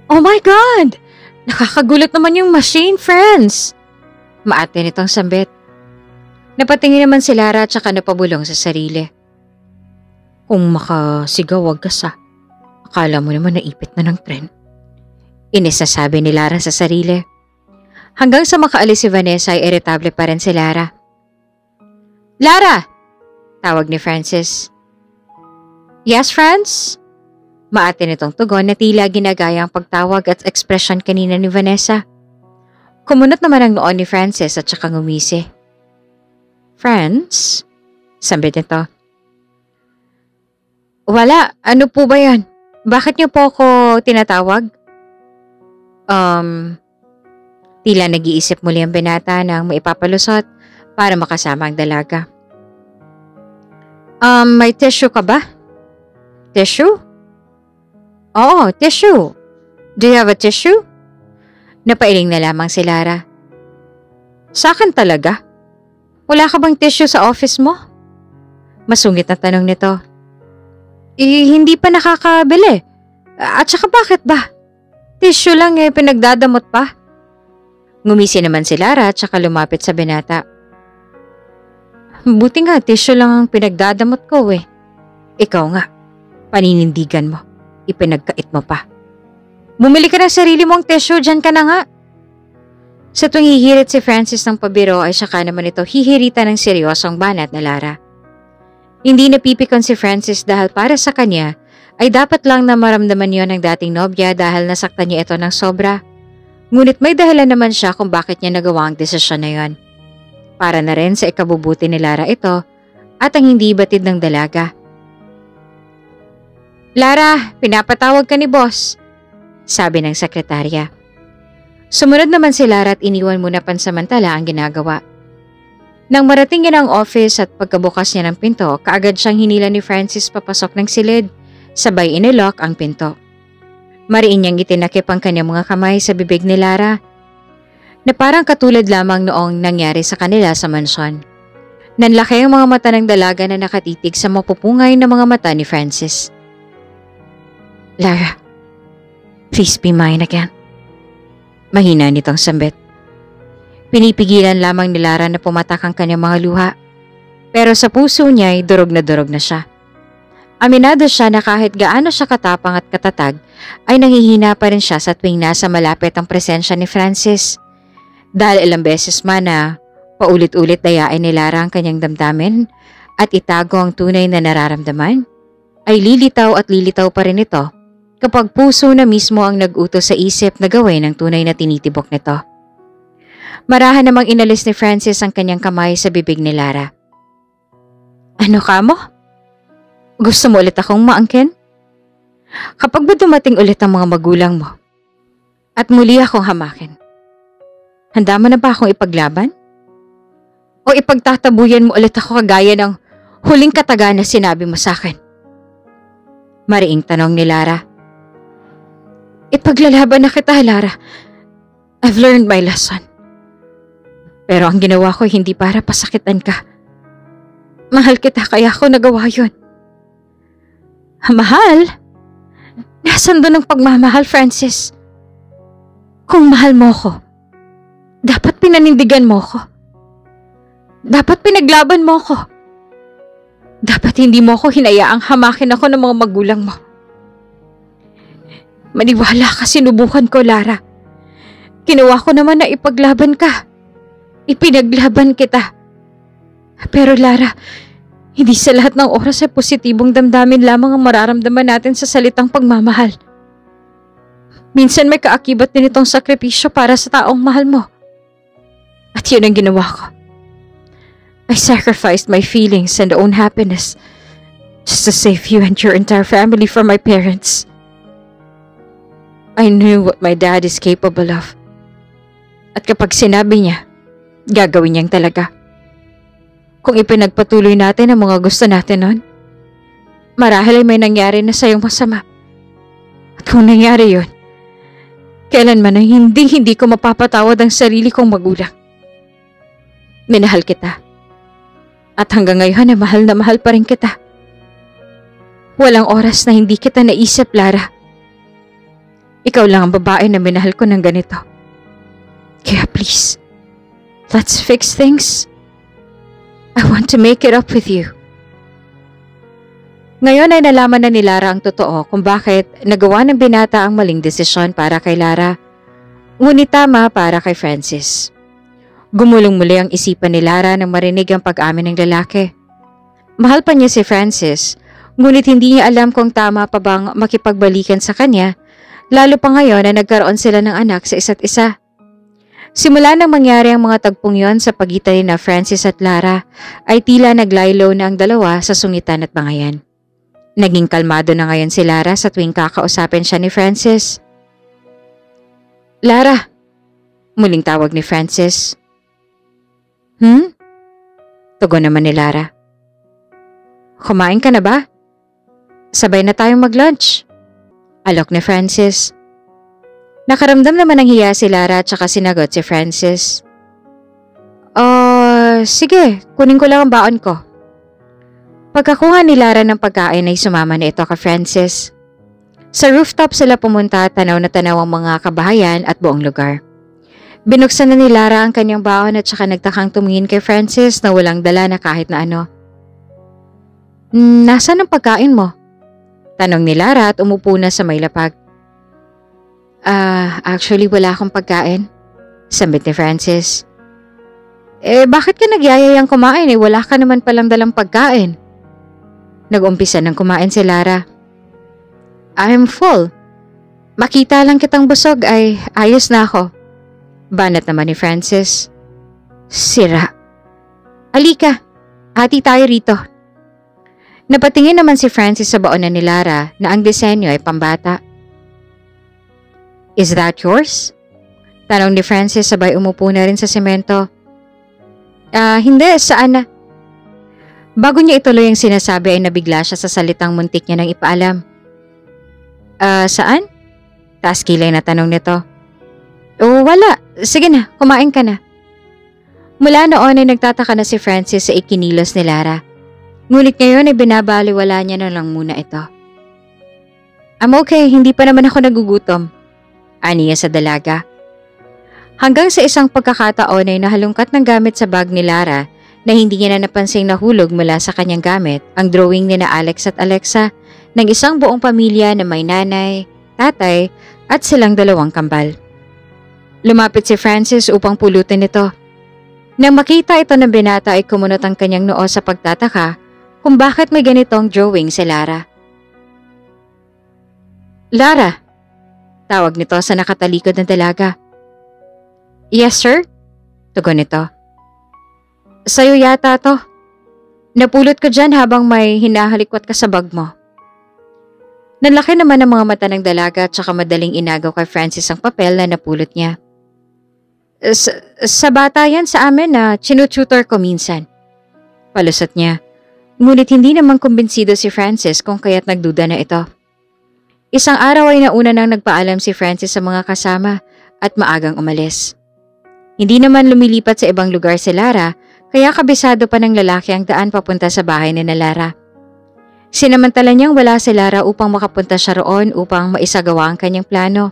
Speaker 1: Oh my God! Nakakagulat naman yung machine, friends! Maate nitong sambit. Napatingin naman si Lara at saka napabulong sa sarili. Kung makasigaw, wag ka sa. Akala mo naman naipit na ng tren. Inis na sabi ni Lara sa sarili. Hanggang sa makaalis si Vanessa ay iritable pa rin si Lara. Lara! Tawag ni Francis. Yes, Franz? Maate nitong tugon na tila ginagaya ang pagtawag at ekspresyon kanina ni Vanessa. Kumunot naman ang noon ni Francis at saka ngumisi. Franz? Sambit nito. Wala, ano po ba yan? Bakit niyo po ako tinatawag? Tila nag-iisip muli ang binata ng maipapalusot para makasama ang dalaga. May tissue ka ba? Tissue? Oo, tissue. Do you have a tissue? Napailing na lamang si Lara. Sa akin talaga? Wala ka bang tissue sa office mo? Masungit na tanong nito. Hindi pa nakakabili. At saka bakit ba? Tissue lang pinagdadamot pa. Ngumisi naman si Lara at saka lumapit sa binata. Buti nga tissue lang ang pinagdadamot ko Ikaw nga, paninindigan mo. Ipinagkait mo pa. Bumili ka ng sarili mong tissue, dyan ka na nga. Sa tuwing hihirit si Francis ng pabiro ay saka naman ito hihirita ng seryosong banat na Lara. Hindi napipikon si Francis dahil para sa kanya ay dapat lang na maramdaman yon ng dating nobya dahil nasaktan niya ito ng sobra. Ngunit may dahilan naman siya kung bakit niya nagawa ang desisyon na yon. Para na rin sa ikabubuti ni Lara ito at ang hindi batid ng dalaga. Lara, pinapatawag ka ni boss, sabi ng sekretarya. Sumunod naman si Lara at iniwan muna pansamantala ang ginagawa. Nang marating niya ng office at pagkabukas niya ng pinto, kaagad siyang hinila ni Francis papasok ng silid, sabay inilock ang pinto. Mariin niyang itinakip ang kanyang mga kamay sa bibig ni Lara, na parang katulad lamang noong nangyari sa kanila sa mansyon. Nanlaki ang mga mata ng dalaga na nakatitig sa mapupungay na mga mata ni Francis. Lara, please be mine again. Mahina nitong sambit. Pinipigilan lamang ni Lara na pumatak ang kanyang mga luha. Pero sa puso niya ay durog na siya. Aminado siya na kahit gaano siya katapang at katatag, ay nanghihina pa rin siya sa tuwing nasa malapit ang presensya ni Francis. Dahil ilang beses man na paulit-ulit dayain ni Lara ang kanyang damdamin at itago ang tunay na nararamdaman, ay lilitaw pa rin ito kapag puso na mismo ang nag-utos sa isip na gawin ang tunay na tinitibok nito. Marahan namang inalis ni Francis ang kanyang kamay sa bibig ni Lara. Ano ka mo? Gusto mo ulit akong maangkin? Kapag ba dumating ulit ang mga magulang mo at muli akong hamakin, handa mo na ba akong ipaglaban? O ipagtatabuyan mo ulit ako kagaya ng huling kataga na sinabi mo sa akin? Mariing tanong ni Lara. Ipaglalaban na kita, Lara. I've learned my lesson. Pero ang ginawa ko hindi para pasakitan ka. Mahal kita kaya ako nagawa yun. Mahal? Nasaan doon ang pagmamahal, Francis? Kung mahal mo ko, dapat pinanindigan mo ko. Dapat pinaglaban mo ko. Dapat hindi mo ko hinayaang hamakin ako ng mga magulang mo. Maniwala ka, sinubukan ko, Lara. Ginawa ko naman na ipaglaban ka. Ipinaglaban kita. Pero Lara, hindi sa lahat ng oras ay positibong damdamin lamang ang mararamdaman natin sa salitang pagmamahal. Minsan may kaakibat din itong sakripisyo para sa taong mahal mo. At yun ang ginawa ko. I sacrificed my feelings and own happiness just to save you and your entire family from my parents. I knew what my dad is capable of. At kapag sinabi niya, gagawin niyang talaga. Kung ipinagpatuloy natin ang mga gusto natin noon, marahil ay may nangyari na sa'yong masama. At kung nangyari yun, kailanman ay hindi ko mapapatawad ang sarili kong magulang. Minahal kita. At hanggang ngayon ay mahal na mahal pa rin kita. Walang oras na hindi kita naisip, Lara. Ikaw lang ang babae na minahal ko ng ganito. Kaya please, let's fix things. I want to make it up with you. Ngayon ay nalaman na ni Lara ang totoo kung bakit nagawa ng binata ang maling desisyon para kay Lara, ngunit tama para kay Francis. Gumulong muli ang isipan ni Lara nang marinig ang pag-amin ng lalaki. Mahal pa niya si Francis, ngunit hindi niya alam kung tama pa bang makipagbalikan sa kanya, lalo pa ngayon na nagkaroon sila ng anak sa isa't isa. Simula nang mangyari ang mga tagpong yon sa pagitan ni Francis at Lara, ay tila naglaylo na ang dalawa sa sungitan at bangayan. Naging kalmado na ngayon si Lara sa tuwing kakausapin siya ni Francis. Lara, muling tawag ni Francis. Tugon naman ni Lara. Kumain ka na ba? Sabay na tayong mag-lunch. Alok ni Francis. Nakaramdam naman ng hiya si Lara at saka sinagot si Francis. Sige, kunin ko lang ang baon ko. Pagkakuha ni Lara ng pagkain ay sumama na ito kay Francis. Sa rooftop sila pumunta, tanaw na tanaw ang mga kabahayan at buong lugar. Binuksan na ni Lara ang kanyang baon at saka nagtakang tumingin kay Francis na walang dala na kahit na ano. Nasaan ang pagkain mo? Tanong ni Lara at umupo na sa may lapag. Actually wala akong pagkain, sambit ni Francis. Bakit ka nagyayayang kumain? Wala ka naman palang dalang pagkain. Nag-umpisa ng kumain si Lara. I'm full. Makita lang kitang busog ay ayos na ako. Banat naman ni Francis. Sira. Halika, hati tayo rito. Napatingin naman si Francis sa baonan ni Lara na ang disenyo ay pambata. Is that yours? Tanong ni Francis sabay umupo na rin sa semento. Hindi, saan na? Bago niya ituloy ang sinasabi ay nabigla siya sa salitang muntik niya nang ipaalam. Saan? Taas kilay na tanong nito. Wala. Sige na, kumain ka na. Mula noon ay nagtataka na si Francis sa ikinilos ni Lara. Ngunit ngayon ay binabaliwala niya na lang muna ito. I'm okay, hindi pa naman ako nagugutom. Aniya sa dalaga. Hanggang sa isang pagkakataon ay nahalungkat ng gamit sa bag ni Lara na hindi niya na napansing nahulog mula sa kanyang gamit ang drawing ni na Alex at Alexa ng isang buong pamilya na may nanay, tatay at silang dalawang kambal. Lumapit si Francis upang pulutin ito. Nang makita ito ng binata ay kumunot ang kanyang noo sa pagtataka kung bakit may ganitong drawing si Lara. Lara! Tawag nito sa nakatalikod ng dalaga. Yes, sir? Tugon nito. Sa'yo yata to. Napulot ko dyan habang may hinahalikwat ka sa bag mo. Nanlaki naman ang mga mata ng dalaga at saka madaling inagaw kay Francis ang papel na napulot niya. Sa bata yan sa amin na chinututor ko minsan. Palusot niya. Ngunit hindi naman kumbinsido si Francis kung kaya't nagduda na ito. Isang araw ay nauna nang nagpaalam si Francis sa mga kasama at maagang umalis. Hindi naman lumilipat sa ibang lugar si Lara kaya kabisado pa ng lalaki ang daan papunta sa bahay ni Lara. Sinamantala niyang wala si Lara upang makapunta siya roon upang maisagawa ang kanyang plano.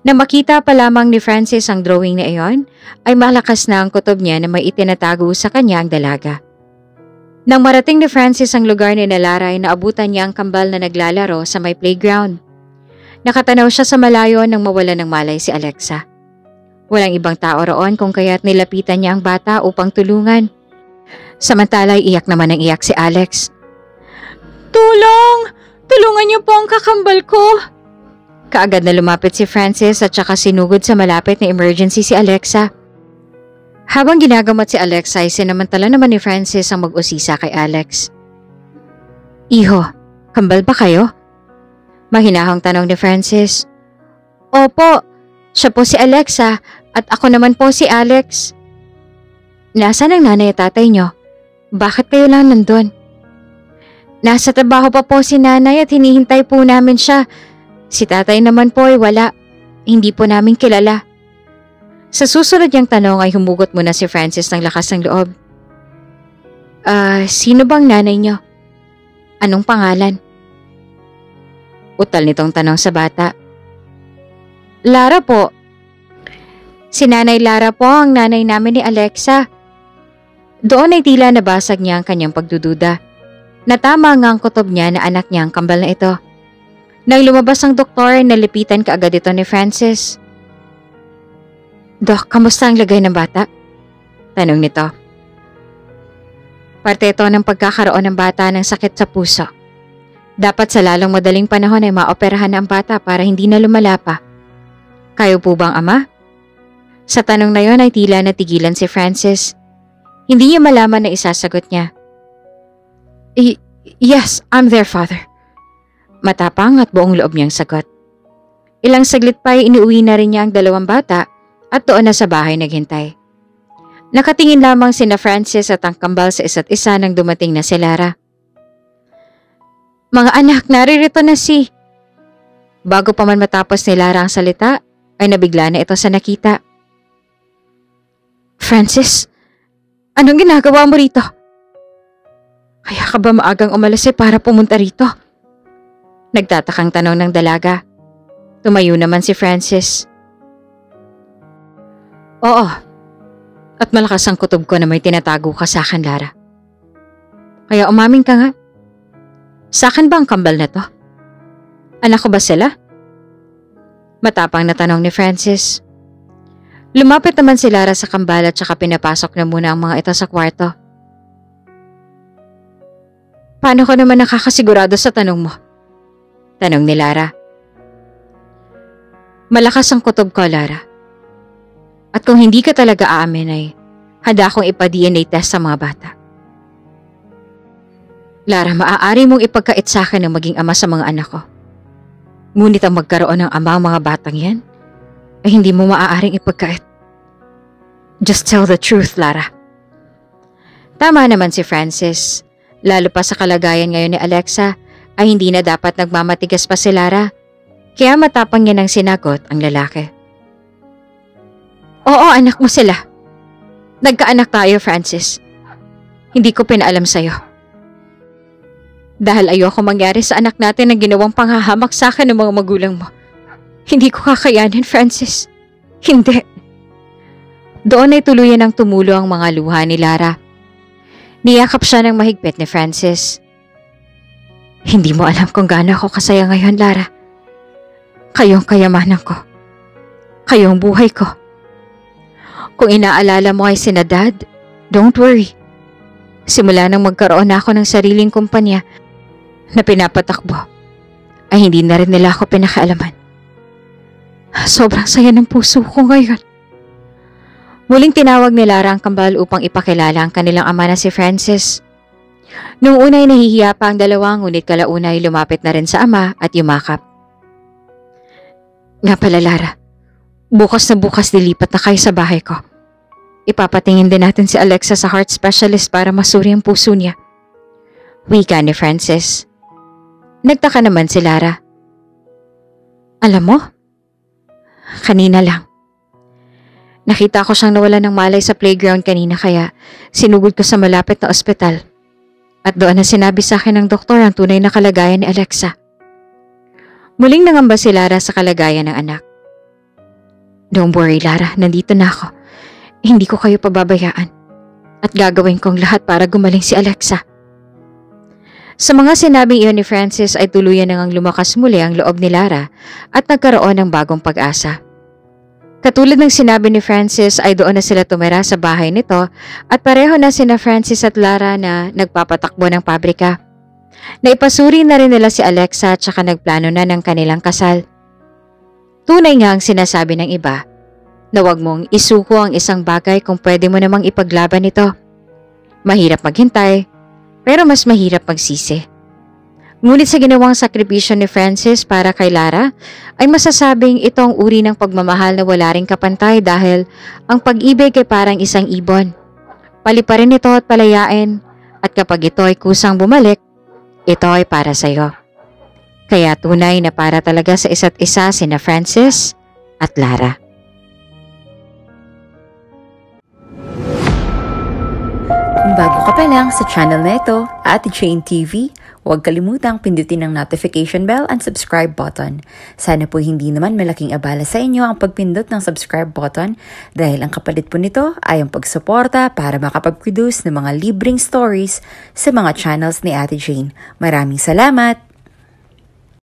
Speaker 1: Nang makita pa lamang ni Francis ang drawing na iyon, ay malakas na ang kutob niya na may itinatago sa kanya ang dalaga. Nang marating ni Francis ang lugar ni Lara ay naabutan niya ang kambal na naglalaro sa may playground. Nakatanaw siya sa malayo nang mawala ng malay si Alexa. Walang ibang tao roon kung kaya't nilapitan niya ang bata upang tulungan. Samantala ay iyak naman ang iyak si Alex. "Tulong! Tulungan niyo po ang kakambal ko!" Kaagad na lumapit si Francis at saka sinugod sa malapit na emergency si Alexa. Habang ginagamot si Alexa ay sinamantala naman ni Francis ang mag-usisa kay Alex. "Iho, kambal ba kayo?" Mahinahong tanong ni Francis. "Opo, siya po si Alexa at ako naman po si Alex." "Nasaan ang nanay at tatay niyo? Bakit kayo lang nandun?" "Nasa trabaho pa po si nanay at hinihintay po namin siya. Si tatay naman po ay wala. Hindi po namin kilala." Sa susunod niyang tanong ay humugot muna si Francis ng lakas ng loob. Sino bang nanay niyo? Anong pangalan?" Utal nitong tanong sa bata. "Lara po." "Si Nanay Lara po ang nanay namin ni Alexa." Doon ay tila nabasag niya ang kanyang pagdududa. Natama nga ang kutob niya na anak niya ang kambal na ito. Nang lumabas ang doktor, nalipitan kaagad ito ni Francis. "Dok, kamusta ang lagay ng bata?" tanong nito. Parte ito ng pagkakaroon ng bata ng sakit sa puso. Dapat sa lalong madaling panahon ay maoperahan ang bata para hindi na lumala pa. "Kayo po bang ama?" Sa tanong na yon ay tila natigilan si Francis. Hindi niya malaman na isasagot niya. Yes, I'm their father." Matapang at buong loob niyang sagot. Ilang saglit pa ay iniuwi na rin niya ang dalawang bata at doon na sa bahay naghintay. Nakatingin lamang sina Francis at ang kambal sa isa't isa nang dumating na si Lara. "Mga anak, naririto na si..." Bago pa man matapos ni Lara ang salita, ay nabigla na ito sa nakita. "Francis, anong ginagawa mo rito? Kaya ka ba maagang umalis para pumunta rito?" Nagtatakang tanong ng dalaga. Tumayo naman si Francis. "Oo, at malakas ang kutob ko na may tinatago ka sa akin, Lara. Kaya umamin ka nga. Sa akin ba ang kambal na to? Anak ko ba sila?" Matapang na tanong ni Francis. Lumapit naman si Lara sa kambal at saka pinapasok na muna ang mga ito sa kwarto. "Paano ka naman nakakasigurado sa tanong mo?" tanong ni Lara. "Malakas ang kutob ko, Lara. At kung hindi ka talaga aamin ay handa akong ipa-DNA test sa mga bata." "Lara, maaari mong ipagkait sa akin ng maging ama sa mga anak ko. Ngunit ang magkaroon ng ama ang mga batang yan ay hindi mo maaaring ipagkait. Just tell the truth, Lara." Tama naman si Francis. Lalo pa sa kalagayan ngayon ni Alexa ay hindi na dapat nagmamatigas pa si Lara. Kaya matapang niya nang sinagot ang lalaki. "Oo, anak mo sila. Nagkaanak tayo, Francis. Hindi ko pinaalam sa'yo. Dahil ayoko mangyari sa anak natin ang ginawang panghahamak sa akin ng mga magulang mo. Hindi ko kakayanin, Francis. Hindi." Doon ay tuluyan ang tumulo ang mga luha ni Lara. Niyakap siya ng mahigpit ni Francis. "Hindi mo alam kung gaano ako kasaya ngayon, Lara. Kayong kayamanan ko. Kayong buhay ko. Kung inaalala mo ay sina Dad, don't worry. Simula nang magkaroon ako ng sariling kumpanya na pinapatakbo, ay hindi na rin nila ako pinakialaman. Sobrang saya ng puso ko ngayon." Muling tinawag ni Lara ang kambal upang ipakilala ang kanilang ama na si Francis. Noong una ay nahihiya pa ang dalawa, ngunit kalauna ay lumapit na rin sa ama at yumakap. "Nga pala, Lara, bukas na bukas dilipat na kayo sa bahay ko. Ipapatingin din natin si Alexa sa heart specialist para masuri ang puso niya." Wika ni Francis. Nagtaka naman si Lara. "Alam mo, kanina lang. Nakita ko siyang nawala ng malay sa playground kanina kaya sinugod ko sa malapit na ospital. At doon na sinabi sa akin ng doktor ang tunay na kalagayan ni Alexa. Muling nangamba si Lara sa kalagayan ng anak. Don't worry, Lara, nandito na ako. Hindi ko kayo pababayaan. At gagawin kong lahat para gumaling si Alexa. Sa mga sinabing iyon ni Francis ay tuluyan nang lumakas muli ang loob ni Lara at nagkaroon ng bagong pag-asa. Katulad ng sinabi ni Francis ay doon na sila tumira sa bahay nito at pareho na sina Francis at Lara na nagpapatakbo ng pabrika. Naipasuri na rin nila si Alexa at saka nagplano na ng kanilang kasal. Tunay nga ang sinasabi ng iba na huwag mong isuko ang isang bagay kung pwede mo namang ipaglaban ito. Mahirap maghintay, pero mas mahirap magsisi. Ngunit sa ginawang sakripisyo ni Francis para kay Lara, ay masasabing ito ang uri ng pagmamahal na wala ring kapantay dahil ang pag-ibig ay parang isang ibon. Paliparin ito at palayain, at kapag ito ay kusang bumalik, ito ay para sa iyo. Kaya tunay na para talaga sa isa't isa sina Francis at Lara.
Speaker 3: Kung bago ka pa lang sa channel na ito, Ate Jane TV, huwag kalimutang pindutin ang notification bell and subscribe button. Sana po hindi naman malaking abala sa inyo ang pagpindot ng subscribe button dahil ang kapalit po nito ay ang pagsuporta para makapag-produce ng mga libreng stories sa mga channels ni Ate Jane. Maraming salamat!